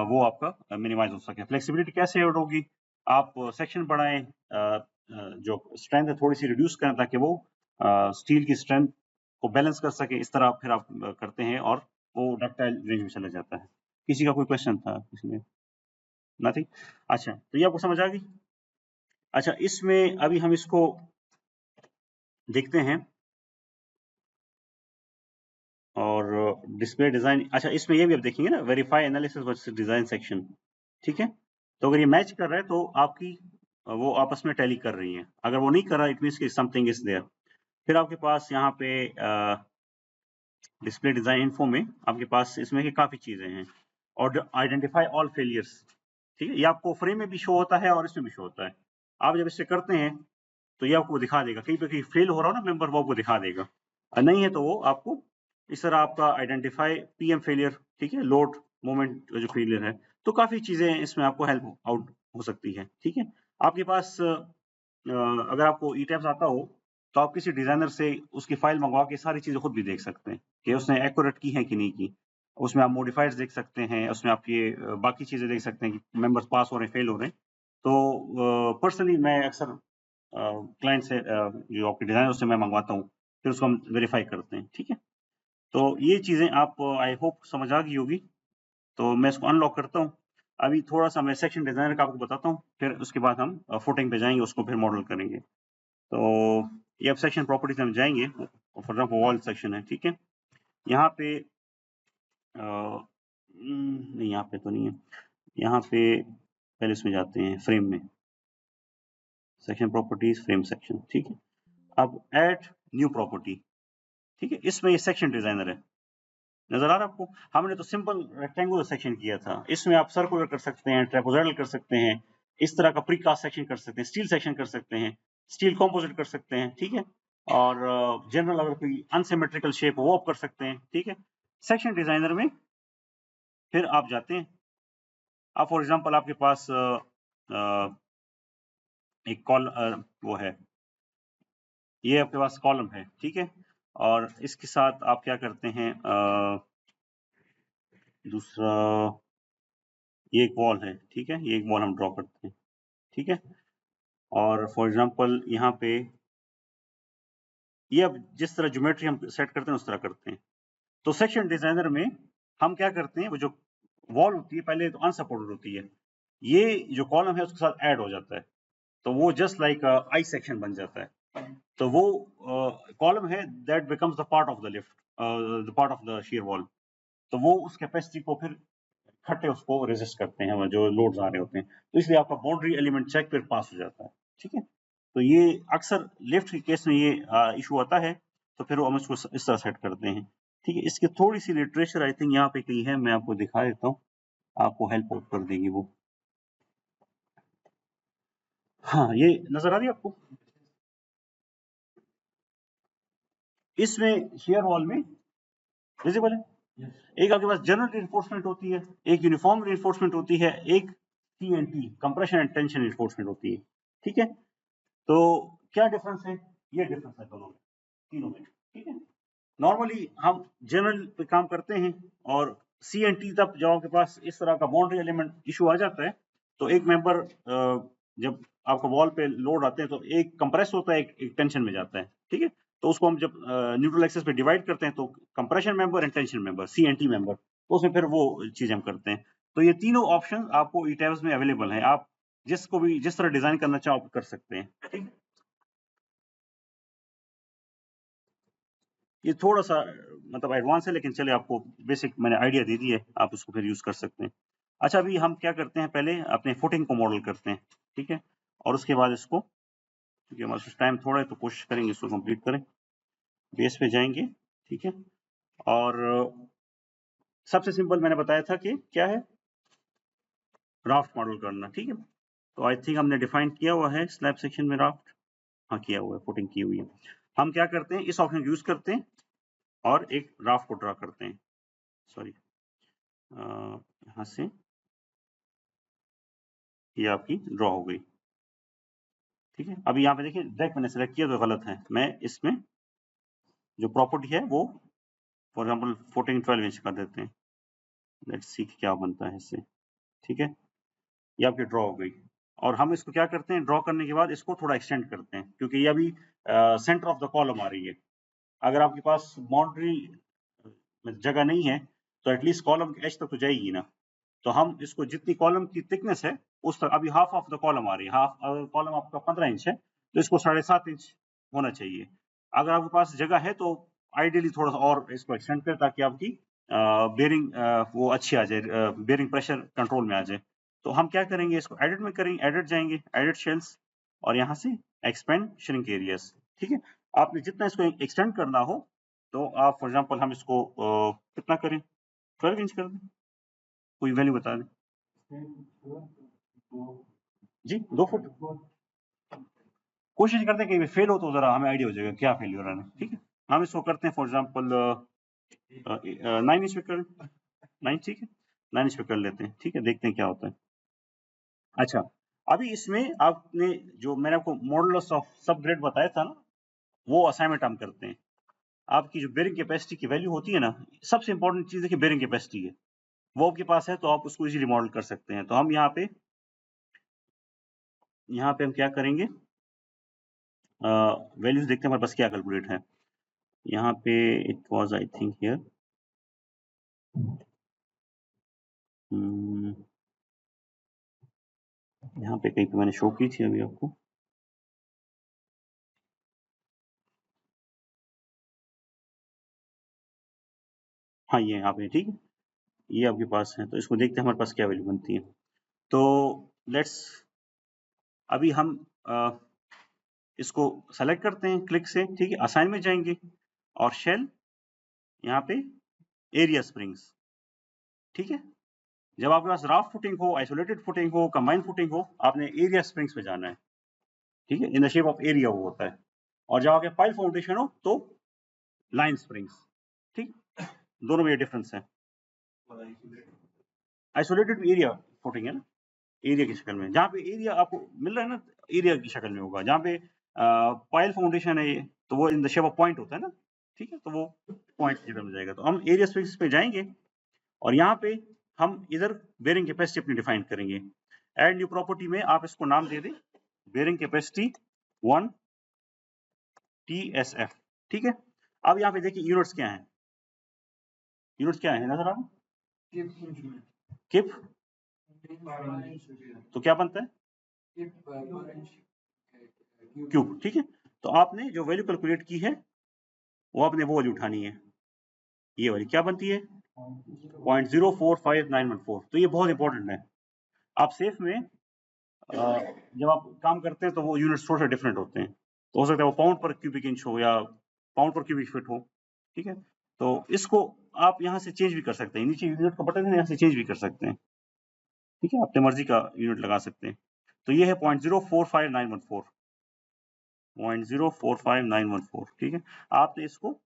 वो आपका मिनिमाइज हो सके। फ्लेक्सिबिलिटी कैसे ऐड होगी? आप सेक्शन बढ़ाएं, जो स्ट्रेंथ है थोड़ी सी रिड्यूस करें ताकि वो स्टील की स्ट्रेंथ को बैलेंस कर सके, इस तरह फिर आप करते हैं और वो डक्टाइल रेंज में चला जाता है। किसी का कोई क्वेश्चन था इसमें? नथिंग। अच्छा, तो ये आपको समझ आ गई। अच्छा, इसमें अभी हम इसको देखते हैं और डिस्प्ले डिजाइन। अच्छा, इसमें ये भी आप देखेंगे ना, verify analysis versus design section, ठीक है। तो अगर ये मैच कर रहा है तो आपकी वो आपस में टैली कर रही हैं, अगर वो नहीं कर रहा इट मींस कि समथिंग इज देयर। फिर आपके पास यहाँ पे डिस्प्ले डिजाइन इन्फो में आपके पास इसमें की काफी चीजें हैं, और आइडेंटिफाई ऑल फेलियर्स, ठीक है। ये आपको फ्रेम में भी शो होता है और इसमें भी शो होता है। आप जब इसे करते हैं तो ये आपको दिखा देगा, कहीं पे कहीं फेल हो रहा हो ना मेंबर, वो आपको दिखा देगा, और नहीं है तो वो आपको इस तरह आपका आइडेंटिफाई PM फेलियर, ठीक है, लोड मोमेंट जो फेलियर है। तो काफी चीजें इसमें आपको हेल्प आउट हो सकती है, ठीक है। आपके पास अगर आपको ETABS आता हो तो आप किसी डिजाइनर से उसकी फाइल मंगवा के सारी चीजें खुद भी देख सकते हैं कि उसने एक्यूरेट की है कि नहीं की। उसमें आप मॉडिफाइड्स देख सकते हैं, उसमें आप ये बाकी चीजें देख सकते हैं कि मेंबर्स पास हो रहे हैं, फेल हो रहे हैं। तो पर्सनली मैं अक्सर क्लाइंट से जो आपके डिजाइनर से मैं मंगवाता हूँ, फिर उसको हम वेरीफाई करते हैं, ठीक है। तो ये चीजें आप आई होप समझ आ गई होगी। तो मैं इसको अनलॉक करता हूँ। अभी थोड़ा सा मैं सेक्शन डिजाइनर का आपको बताता हूँ, फिर उसके बाद हम फुटिंग पे जाएंगे, उसको फिर मॉडल करेंगे। तो ये अब सेक्शन प्रॉपर्टीज हम जाएंगे, फॉर एग्जाम्पल वॉल सेक्शन है, ठीक है। यहाँ पे नहीं, यहाँ पे तो नहीं है, यहाँ पे पहले इसमें जाते हैं फ्रेम में, सेक्शन प्रॉपर्टीज फ्रेम सेक्शन, ठीक है। अब ऐड न्यू प्रॉपर्टी, ठीक है। इसमें ये सेक्शन डिजाइनर है, नजर आ रहा है आपको? हमने तो सिंपल रेक्टेंगुलर सेक्शन किया था, इसमें आप सर्कुलर कर सकते हैं, ट्रेपेजॉइडल कर सकते हैं, इस तरह का प्रीकास्ट सेक्शन कर सकते हैं, स्टील सेक्शन कर सकते हैं, स्टील कॉम्पोजिट कर सकते हैं, ठीक है। और जनरल अगर कोई अनसिमेट्रिकल शेप हो वो आप कर सकते हैं, ठीक है। सेक्शन डिजाइनर में फिर आप जाते हैं, आप फॉर एग्जांपल आपके पास एक वो है, ये आपके पास कॉलम है, ठीक है। और इसके साथ आप क्या करते हैं, दूसरा ये एक वॉल है, ठीक है, ये एक वॉल हम ड्रॉ करते हैं, ठीक है। और फॉर एग्जांपल यहाँ पे ये अब जिस तरह ज्योमेट्री हम सेट करते हैं उस तरह करते हैं। तो सेक्शन डिजाइनर में हम क्या करते हैं, वो जो वॉल होती है पहले तो अनसपोर्टेड होती है, ये जो कॉलम है उसके साथ ऐड हो जाता है, तो वो जस्ट लाइक आई सेक्शन बन जाता है। तो वो कॉलम है that becomes the part of the lift, the part of the shear wall. तो वो उस कैपेसिटी को फिर इकट्ठे उसको रेजिस्ट करते हैं जो लोड्स आ रहे होते हैं, तो इसलिए आपका बाउंड्री एलिमेंट चेक फिर पास हो जाता है, ठीक है। तो ये अक्सर लिफ्ट के केस में ये इशू आता है। तो फिर हम इसको इस तरह सेट करते हैं। ठीक है, इसकी थोड़ी सी लिटरेचर आई थिंक यहाँ पे कहीं है, मैं आपको दिखा देता हूँ, आपको हेल्प आउट कर देगी वो। हाँ, ये नजर आ रही है आपको? इसमें शेयर वॉल में विजिबल है। एक आपके पास जनरल रिइंफोर्समेंट होती है, एक यूनिफॉर्म रिइंफोर्समेंट होती है, एक TNT compression and tension reinforcement होती है। ठीक है, तो क्या डिफरेंस है? ये डिफरेंस है दोनों में, तीनों में। ठीक है, नॉर्मली हम जनरल पे काम करते हैं, और CNT तब जब आपके पास इस तरह का बाउंड्री एलिमेंट इशू आ जाता है, तो एक मेंबर जब आपको वॉल पे लोड आते हैं तो एक कंप्रेस होता है, एक टेंशन में जाता है। ठीक है, तो उसको हम जब न्यूट्रल एक्सेस पे डिवाइड करते हैं तो compression member and tension member, CNT member, तो उसमें फिर वो चीज हम करते हैं। तो ये तीनों ऑप्शन आपको ETABS में अवेलेबल है, आप जिसको भी जिस तरह डिजाइन करना चाहो आप कर सकते हैं। ठीक, ये थोड़ा सा मतलब एडवांस है, लेकिन चले आपको बेसिक मैंने आइडिया दे दी है, आप उसको फिर यूज कर सकते हैं। अच्छा, अभी हम क्या करते हैं, पहले अपने फुटिंग को मॉडल करते हैं। ठीक है, और उसके बाद इसको, क्योंकि हमारे पास टाइम थोड़ा है तो कोशिश करेंगे इसको कंप्लीट करें। बेस पे जाएंगे। ठीक है, और सबसे सिंपल मैंने बताया था कि क्या है, राफ्ट मॉडल करना। ठीक है, तो आई थिंक हमने डिफाइन किया हुआ है स्लैब सेक्शन में राफ्ट। हाँ, किया हुआ है, फुटिंग की हुई है। हम क्या करते हैं, इस ऑप्शन यूज करते हैं और एक राफ्ट को ड्रा करते हैं। सॉरी, यहाँ से ये आपकी ड्रॉ हो गई। ठीक है, अभी यहाँ पे देखिए डायरेक्ट मैंने सेलेक्ट किया तो गलत है, मैं इसमें जो प्रॉपर्टी है वो फॉर एग्जांपल 14-12 इंच कर देते हैं। लेट्स सी क्या बनता है इससे। ठीक है, ये आपकी ड्रॉ हो गई, और हम इसको क्या करते हैं, ड्रॉ करने के बाद इसको थोड़ा एक्सटेंड करते हैं, क्योंकि ये अभी सेंटर ऑफ द कॉलम आ रही है। अगर आपके पास बाउंड्री जगह नहीं है तो एटलीस्ट कॉलम के एच तक तो जाएगी ना। तो हम इसको जितनी कॉलम की थिकनेस है उस तक, अभी हाफ ऑफ द कॉलम आ रही है, हाफ, अगर कॉलम आपका 15 इंच है तो इसको 7.5 इंच होना चाहिए। अगर आपके पास जगह है तो आइडियली थोड़ा सा और इसको एक्सटेंड करें, ताकि आपकी बेरिंग वो अच्छी आ जाए, बेरिंग प्रेशर कंट्रोल में आ जाए। तो हम क्या करेंगे, इसको एडिट में करेंगे, एडिट जाएंगे, एडिट शेल्स, और यहाँ से एक्सपेंड श्रिंक एरियाज। ठीक है, आपने जितना इसको एक्सटेंड करना हो, तो आप फॉर एग्जांपल हम इसको कितना करें, 12 इंच कर दें, कोई वैल्यू बता दें जी। 2 फुट कोशिश करते हैं कि फेल हो तो जरा हमें आइडिया हो जाएगा क्या फेल हो रहा है। ठीक है, हम इसको करते हैं फॉर एग्जांपल 9 इंच पे करें, 9, ठीक है, 9 इंच पे कर लेते हैं। ठीक है, देखते हैं क्या होता है। अच्छा, अभी इसमें आपने जो मैंने आपको मॉडुलस ऑफ सब ग्रेड बताया था ना, वो असाइनमेंट हम करते हैं। आपकी जो बेरिंग कैपेसिटी की वैल्यू होती है ना, सबसे इंपॉर्टेंट चीज है कि बेरिंग कैपेसिटी है, वो आपके पास है तो आप उसको इजीली मॉडल कर सकते हैं। तो हम यहाँ पे हम क्या करेंगे, वैल्यूज देखते हैं हमारे पास क्या कैलकुलेट है। यहाँ पे it was I think here, यहाँ पे कहीं पे मैंने शो की थी अभी आपको। हाँ, ये यहाँ पे, ठीक है, ये आपके पास है, तो इसको देखते हैं हमारे पास क्या वैल्यू बनती है। तो लेट्स, अभी हम इसको सेलेक्ट करते हैं क्लिक से। ठीक है, असाइन में जाएंगे और शेल, यहाँ पे एरिया स्प्रिंग्स। ठीक है, जब आपके पास राफ्ट फुटिंग हो, आइसोलेटेड फुटिंग हो, कंबाइंड फुटिंग हो, आपने एरिया स्प्रिंग्स पे जाना है। ठीक है, in the shape of area वो होता है। और जब आपके पाइल फाउंडेशन हो तो लाइन स्प्रिंग्स। ठीक, दोनों में ये डिफरेंस है। आइसोलेटेड एरिया फुटिंग है ना, एरिया की शक्ल में, जहाँ पे एरिया आपको मिल रहा है ना, एरिया की शक्ल में होगा। जहाँ पे पाइल फाउंडेशन है ये, तो वो in the shape of point होता है ना। ठीक है, तो वो पॉइंट की तरफ जाएगा। तो हम एरिया स्पेस पे जाएंगे और यहाँ पे हम इधर बेरिंग कैपेसिटी अपनी डिफाइन करेंगे। एड न्यू प्रॉपर्टी में आप इसको नाम दे दें बेरिंग कैपेसिटी 1 TSF। ठीक है, अब यहाँ पे देखिए यूनिट्स क्या है, यूनिट्स क्या है नजर आ रहा है, किप, तो क्या बनता है क्यूब। ठीक है, तो आपने जो वैल्यू कैलकुलेट की है वो आपने वो वैल्यू उठानी है, ये वाली क्या बनती है 0.045914। तो ये बहुत इंपॉर्टेंट है। आप सेफ में जब आप काम करते हैं तो वो यूनिट्स थोड़े से डिफरेंट होते हैं, तो हो सकता है वो पाउंड पर क्यूबिक इंच हो या पाउंड पर क्यूबिक फीट हो, ठीक है। तो इसको आप यहाँ से चेंज भी कर सकते हैं, नीचे यूनिट का बटन है, यहाँ से चेंज भी कर सकते हैं, ठीक है, अपने मर्जी का यूनिट लगा सकते हैं। तो ये है 0.045914, 0.045914, ठीक है। आपने इसको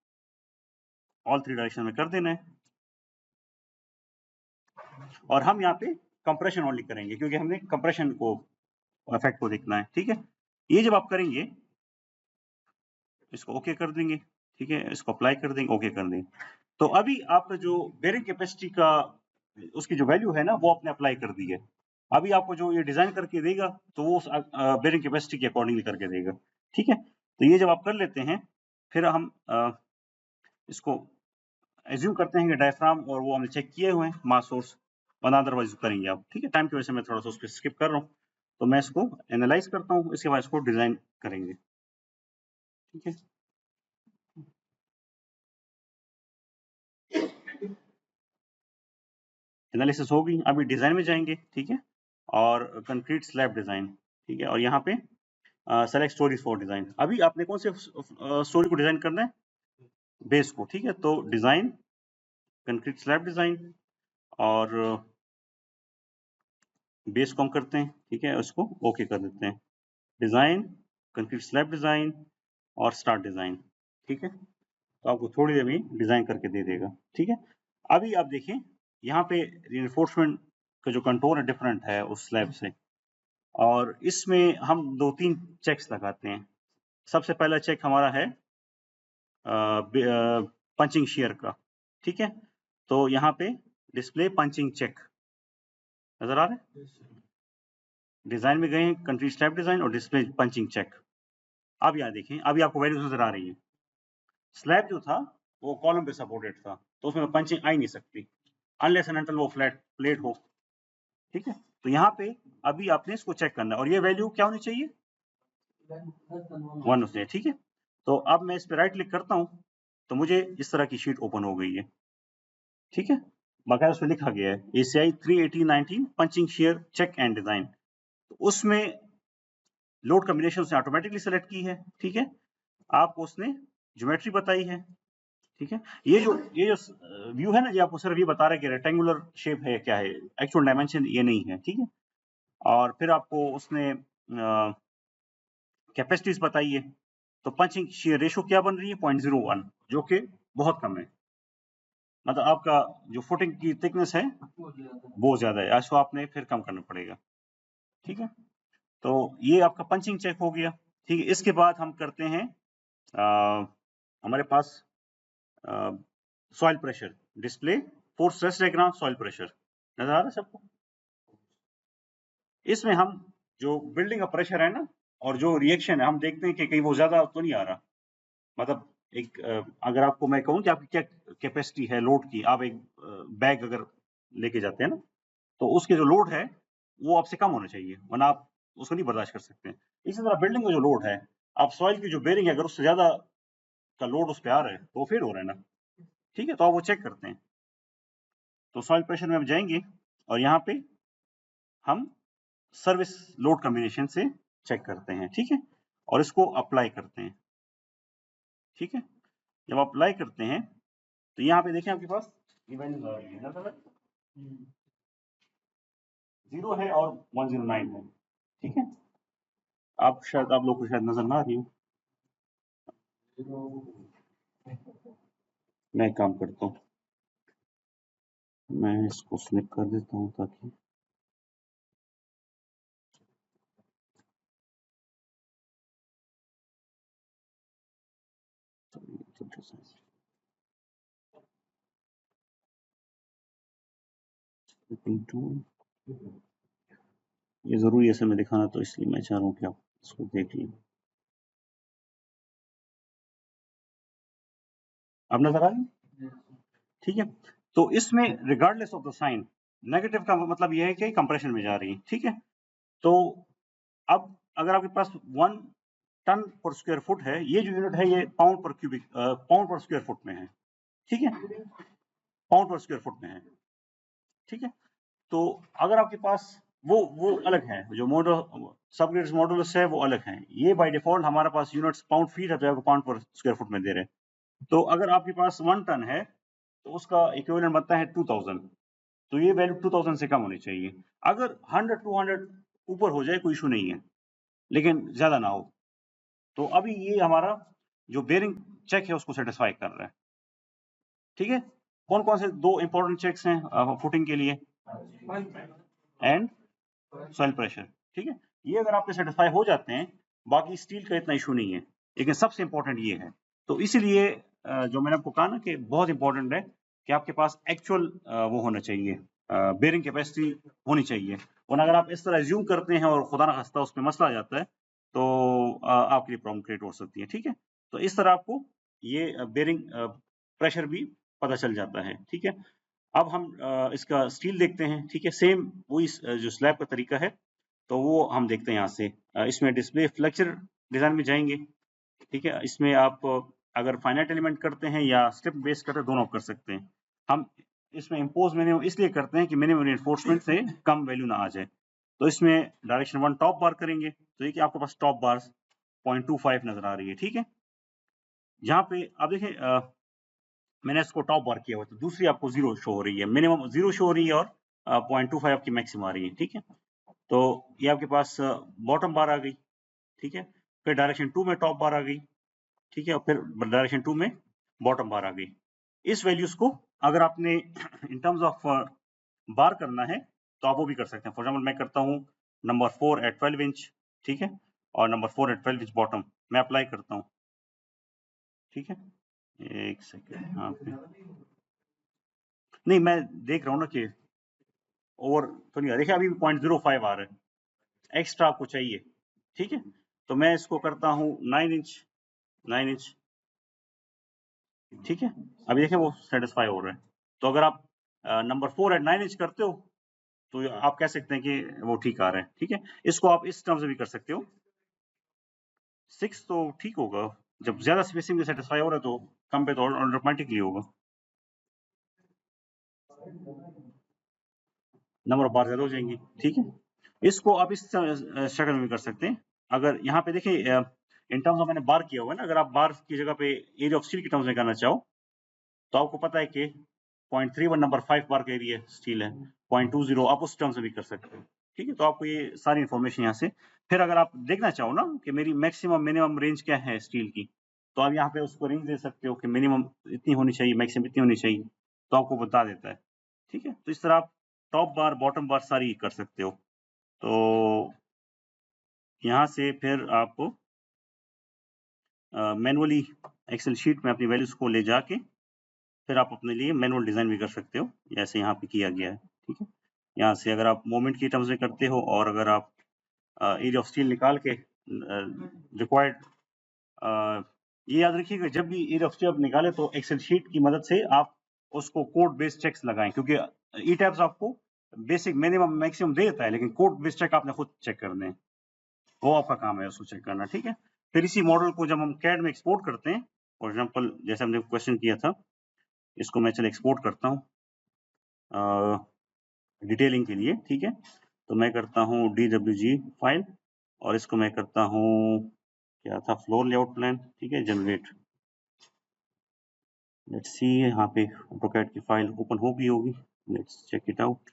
ऑल 3 डायरेक्शन में कर देना है, और हम यहाँ पे कंप्रेशन ओनली करेंगे क्योंकि हमने कंप्रेशन को इफेक्ट को देखना है, ठीक है। ये जब आप करेंगे इसको ओके कर देंगे, ठीक है, इसको अप्लाई कर देंगे, ओके कर देंगे। तो अभी आपका जो बेरिंग कैपेसिटी का उसकी जो वैल्यू है ना वो आपने अप्लाई कर दी है। अभी आपको जो ये डिजाइन करके देगा तो वो बेरिंग कैपेसिटी के अकॉर्डिंगली करके देगा, ठीक है। तो ये जब आप कर लेते हैं फिर हम इसको एज्यूम करते हैं कि डायफ्राम और वो हमने चेक किए हुए हैं मास सोर्स, वरना अदरवाइज करेंगे आप, ठीक है। टाइम की वजह से मैं थोड़ा सा उस पर स्किप कर रहा हूँ, तो मैं इसको एनालाइज करता हूँ, इसके बाद इसको डिजाइन करेंगे, ठीक है। एनालिसिस होगी, अभी डिजाइन में जाएंगे, ठीक है, और कंक्रीट स्लैब डिजाइन, ठीक है, और यहाँ पे सेलेक्ट स्टोरीज फॉर डिजाइन। अभी आपने कौन से स्टोरी को डिजाइन करना है, बेस को, ठीक है। तो डिजाइन कंक्रीट स्लैब डिजाइन, और बेस को हम करते हैं, ठीक है, उसको ओके कर देते हैं। डिजाइन कंक्रीट स्लैब डिजाइन और स्टार्ट डिजाइन, ठीक है। तो आपको थोड़ी देर में डिजाइन करके दे देगा, ठीक है। अभी आप देखें यहाँ पे रिइंफोर्समेंट का जो कंटोर है डिफरेंट है उस स्लैब से, और इसमें हम 2-3 चेक्स लगाते हैं। सबसे पहला चेक हमारा है पंचिंग शेयर का, ठीक है। तो यहाँ पे डिस्प्ले पंचिंग चेक नजर आ रहा है, डिजाइन में गए कंक्रीट स्लैब डिजाइन और डिस्प्ले पंचिंग चेक। अब यहाँ देखें, अभी आपको वैल्यूज नजर आ रही है। स्लैब जो था वो कॉलम पे सपोर्टेड था, तो उसमें पंचिंग आ ही नहीं सकती अनलेस एंड अनटिल वो फ्लैट प्लेट हो, ठीक है। तो यहाँ पे अभी आपने इसको चेक करना है, और ये वैल्यू क्या होनी चाहिए, 1 होनी चाहिए, ठीक है। तो अब मैं इस पे राइट क्लिक करता हूँ तो मुझे इस तरह की शीट ओपन हो गई है, ठीक है। बाकायदा उसमें लिखा गया है ACI 38019 punching shear check and design. तो उसमें लोड कॉम्बिनेशन उसने ऑटोमेटिकली सेलेक्ट की है, ठीक है। आपको उसने ज्योमेट्री बताई है, ठीक है। ये जो व्यू है ना, ये आपको सिर्फ ये बता रहा है कि रेक्टेंगुलर शेप है क्या है, एक्चुअल डायमेंशन ये नहीं है, ठीक है। और फिर आपको उसने कैपेसिटीज बताई है। तो पंचिंग शेयर रेशो क्या बन रही है, 0.01, जो कि बहुत कम है। मतलब आपका जो फुटिंग की थिकनेस है बहुत ज्यादा है, इसको आपने फिर कम करना पड़ेगा, ठीक है। तो ये आपका पंचिंग चेक हो गया, ठीक है। इसके बाद हम करते हैं हमारे पास soil pressure display force stress diagram soil pressure नजर आ रहा है सबको। इसमें हम जो बिल्डिंग का प्रेशर है ना और जो रिएक्शन है हम देखते हैं कि कहीं वो ज्यादा तो नहीं आ रहा। मतलब एक अगर आपको मैं कहूँ कि आपकी क्या कैपेसिटी है लोड की, आप एक बैग अगर लेके जाते हैं ना तो उसके जो लोड है वो आपसे कम होना चाहिए, वरना आप उसको नहीं बर्दाश्त कर सकते। इसी तरह बिल्डिंग का जो लोड है, आप सॉइल की जो बेरिंग है अगर उससे ज्यादा का लोड उस पर आ रहा है तो फेल हो रहा है ना, ठीक है। तो आप वो चेक करते हैं। तो सॉइल प्रेशर में हम जाएंगे और यहाँ पे हम सर्विस लोड कॉम्बिनेशन से चेक करते हैं, ठीक है, और इसको अप्लाई करते हैं, ठीक है। जब अप्लाई करते हैं तो यहाँ पे देखें आपके पास ये वैल्यूज आ रही है, 0 है और 109 है, ठीक है। आप शायद आप लोग को शायद नजर ना आ रही हो। मैं एक काम करता हूँ, मैं इसको सिलेक्ट कर देता हूँ ताकि ये जरूरी है इसे मैं दिखाना, तो इसलिए मैं चाह रहा हूँ कि आप इसको देख लें। अब नजर आ रही, ठीक है। तो इसमें regardless of the sign negative का मतलब यह है कि कंप्रेशन में जा रही है, ठीक है। तो अब अगर आपके पास 1 टन पर स्क्वायर फुट है, ये जो यूनिट है ये पाउंड पर क्यूबिक पाउंड पर स्क्वायर फुट में है, ठीक है, पाउंड पर स्क्वायर फुट में है, ठीक है। तो अगर आपके पास वो अलग है, जो मॉडल सब ग्रिड्स मॉडुलस है वो अलग है। ये बाय डिफॉल्ट हमारे पास यूनिट्स पाउंड फीट है, तो आपको पाउंड पर स्क्वायर फुट में दे रहे हैं। तो अगर आपके पास 1 टन है तो उसका इक्विवेलेंट बनता है 2000, तो ये वैल्यू 2000 से कम होनी चाहिए। अगर 100 200 ऊपर हो जाए कोई इशू नहीं है, लेकिन ज्यादा ना हो। तो अभी ये हमारा जो बेरिंग चेक है उसको सेटिस्फाई कर रहा है, ठीक है। कौन कौन से दो इंपॉर्टेंट चेक्स हैं फुटिंग के लिए? एंड सॉइल प्रेशर, ठीक है। ये अगर आपके सेटिस्फाई हो जाते हैं, बाकी स्टील का इतना इशू नहीं है, लेकिन सबसे इंपॉर्टेंट ये है। तो इसीलिए जो मैंने आपको कहा ना कि बहुत इंपॉर्टेंट है कि आपके पास एक्चुअल वो होना चाहिए, बेरिंग कैपेसिटी होनी चाहिए। और अगर आप इस तरह एज्यूम करते हैं और खुदा ना खास्ता उसमें मसला आ जाता है, तो आपके लिए प्रॉब्लम क्रिएट हो सकती है, ठीक है। तो इस तरह आपको ये बेरिंग प्रेशर भी पता चल जाता है, ठीक है। अब हम इसका स्टील देखते हैं, ठीक है। सेम वही जो स्लैब का तरीका है, तो वो हम देखते हैं यहाँ से। इसमें डिस्प्ले फ्लेक्चर डिजाइन में जाएंगे, ठीक है। इसमें आप अगर फाइनाइट एलिमेंट करते हैं या स्ट्रिप बेस करते हैं, दोनों आप कर सकते हैं। हम इसमें इम्पोज मिनिमम इसलिए करते हैं कि मिनिमम रिइंफोर्समेंट से कम वैल्यू ना आ जाए। तो इसमें डायरेक्शन 1 टॉप बार करेंगे, तो ये कि आपके पास टॉप बार 0.25 नजर आ रही है, ठीक है। यहाँ पे आप देखें मैंने इसको टॉप बार किया हुआ, तो दूसरी आपको 0 शो हो रही है, मिनिमम 0 शो हो रही है, और 0.25 आपकी मैक्सिमम आ रही है, ठीक है। तो ये आपके पास बॉटम बार आ गई, ठीक है। फिर डायरेक्शन 2 में टॉप बार आ गई, ठीक है। और फिर डायरेक्शन 2 में बॉटम बार आ गई। इस वैल्यूज को अगर आपने इन टर्म्स ऑफ बार करना है तो आप वो भी कर सकते हैं। फॉर एग्जाम्पल मैं करता हूँ नंबर 4 एट 12 इंच, ठीक है, और नंबर 4 एट 12 इंच बॉटम मैं अप्लाई करता हूँ, ठीक है। एक सेकेंड यहाँ पे, नहीं मैं देख रहा हूँ ना कि ओवर तो नहीं, देखिए अभी भी 0.05 आ रहा है, एक्स्ट्रा आपको चाहिए, ठीक है। तो मैं इसको करता हूँ 9 इंच, 9 इंच, ठीक है। अभी देखें वो सेटिस्फाई हो रहा है। तो अगर आप नंबर 4 एट 9 इंच करते हो तो आप कह सकते हैं कि वो ठीक आ रहा है, ठीक है। इसको आप इस टर्म से भी कर सकते हो, 6 तो ठीक होगा। जब ज्यादा स्पेसिंग में सेटिस्फाई हो रहा है तो कम पे तो ऑटोमेटिकली होगा, नंबर ऑफ बार ज्यादा हो जाएंगी, ठीक है। इसको आप इस शक्ल में कर सकते हैं। अगर यहाँ पे देखिए इन टर्म्स ऑफ मैंने बार किया हुआ है ना, अगर आप बार की जगह पे एरिया ऑफ स्टील के टर्म्स में करना चाहो तो आपको पता है कि 0.31 नंबर 5 बार का एरिया स्टील है, 0.20 आप उस टर्म से भी कर सकते हो, ठीक है। तो आपको ये सारी इन्फॉर्मेशन यहाँ से, फिर अगर आप देखना चाहो ना कि मेरी मैक्सिमम मिनिमम रेंज क्या है स्टील की, तो आप यहाँ पे उसको रेंज दे सकते हो कि मिनिमम इतनी होनी चाहिए, मैक्सिमम इतनी होनी चाहिए, तो आपको बता देता है, ठीक है। तो इस तरह आप टॉप बार बॉटम बार सारी कर सकते हो। तो यहाँ से फिर आप मैनुअली एक्सेल शीट में अपनी वैल्यूज को ले जाके फिर आप अपने लिए मैनुअल डिजाइन भी कर सकते हो, जैसे यहाँ पे किया गया है, ठीक है। यहाँ से अगर आप मोमेंट की टर्म्स में करते हो, और अगर आप एरिया ऑफ स्टील निकाल के रिक्वायर्ड, ये याद रखिएगा जब भी एरिया ऑफ स्टील आप निकाले तो एक्सेल शीट की मदद से आप उसको कोड बेस्ड चेक्स लगाएं, क्योंकि ई टैब्स आपको बेसिक मिनिमम मैक्सिमम दे देता है, लेकिन कोड बेस्ड चेक आपने खुद चेक करने हैं, वो आपका काम है उसको चेक करना, ठीक है। फिर इसी मॉडल को जब हम कैड में एक्सपोर्ट करते हैं, फॉर एग्जाम्पल जैसे हमने क्वेश्चन किया था, इसको मैं चलो एक्सपोर्ट करता हूँ डिटेलिंग के लिए, ठीक है। तो मैं करता हूँ DWG फाइल, और इसको मैं करता हूँ क्या था, फ्लोर लेआउट प्लान, ठीक है, जनरेट। लेट्स सी यहाँ पे ऑटोकैड की फाइल ओपन हो गई होगी, let's check it out.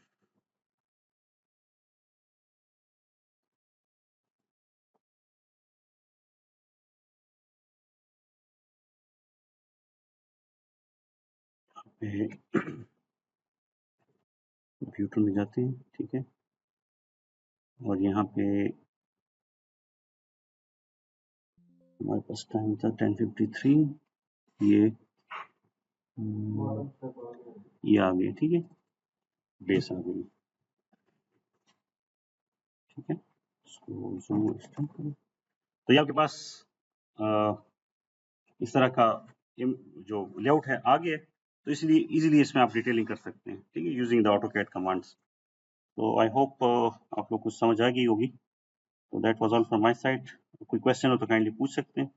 Computer में जाते हैं, ठीक है, और यहाँ पे हमारे पास टाइम था 10:53, ये आ गया, ठीक है, बेस आ गई, ठीक है। इसको zoom extend करो। तो ये आपके पास इस तरह का जो लेआउट है आ गया, तो इसलिए इजीली इसमें आप डिटेलिंग कर सकते हैं, ठीक है, यूजिंग द ऑटोकैड कमांड्स। तो आई होप आप लोग कुछ समझ आ गई होगी। तो that was all from my side. कोई क्वेश्चन हो तो काइंडली पूछ सकते हैं।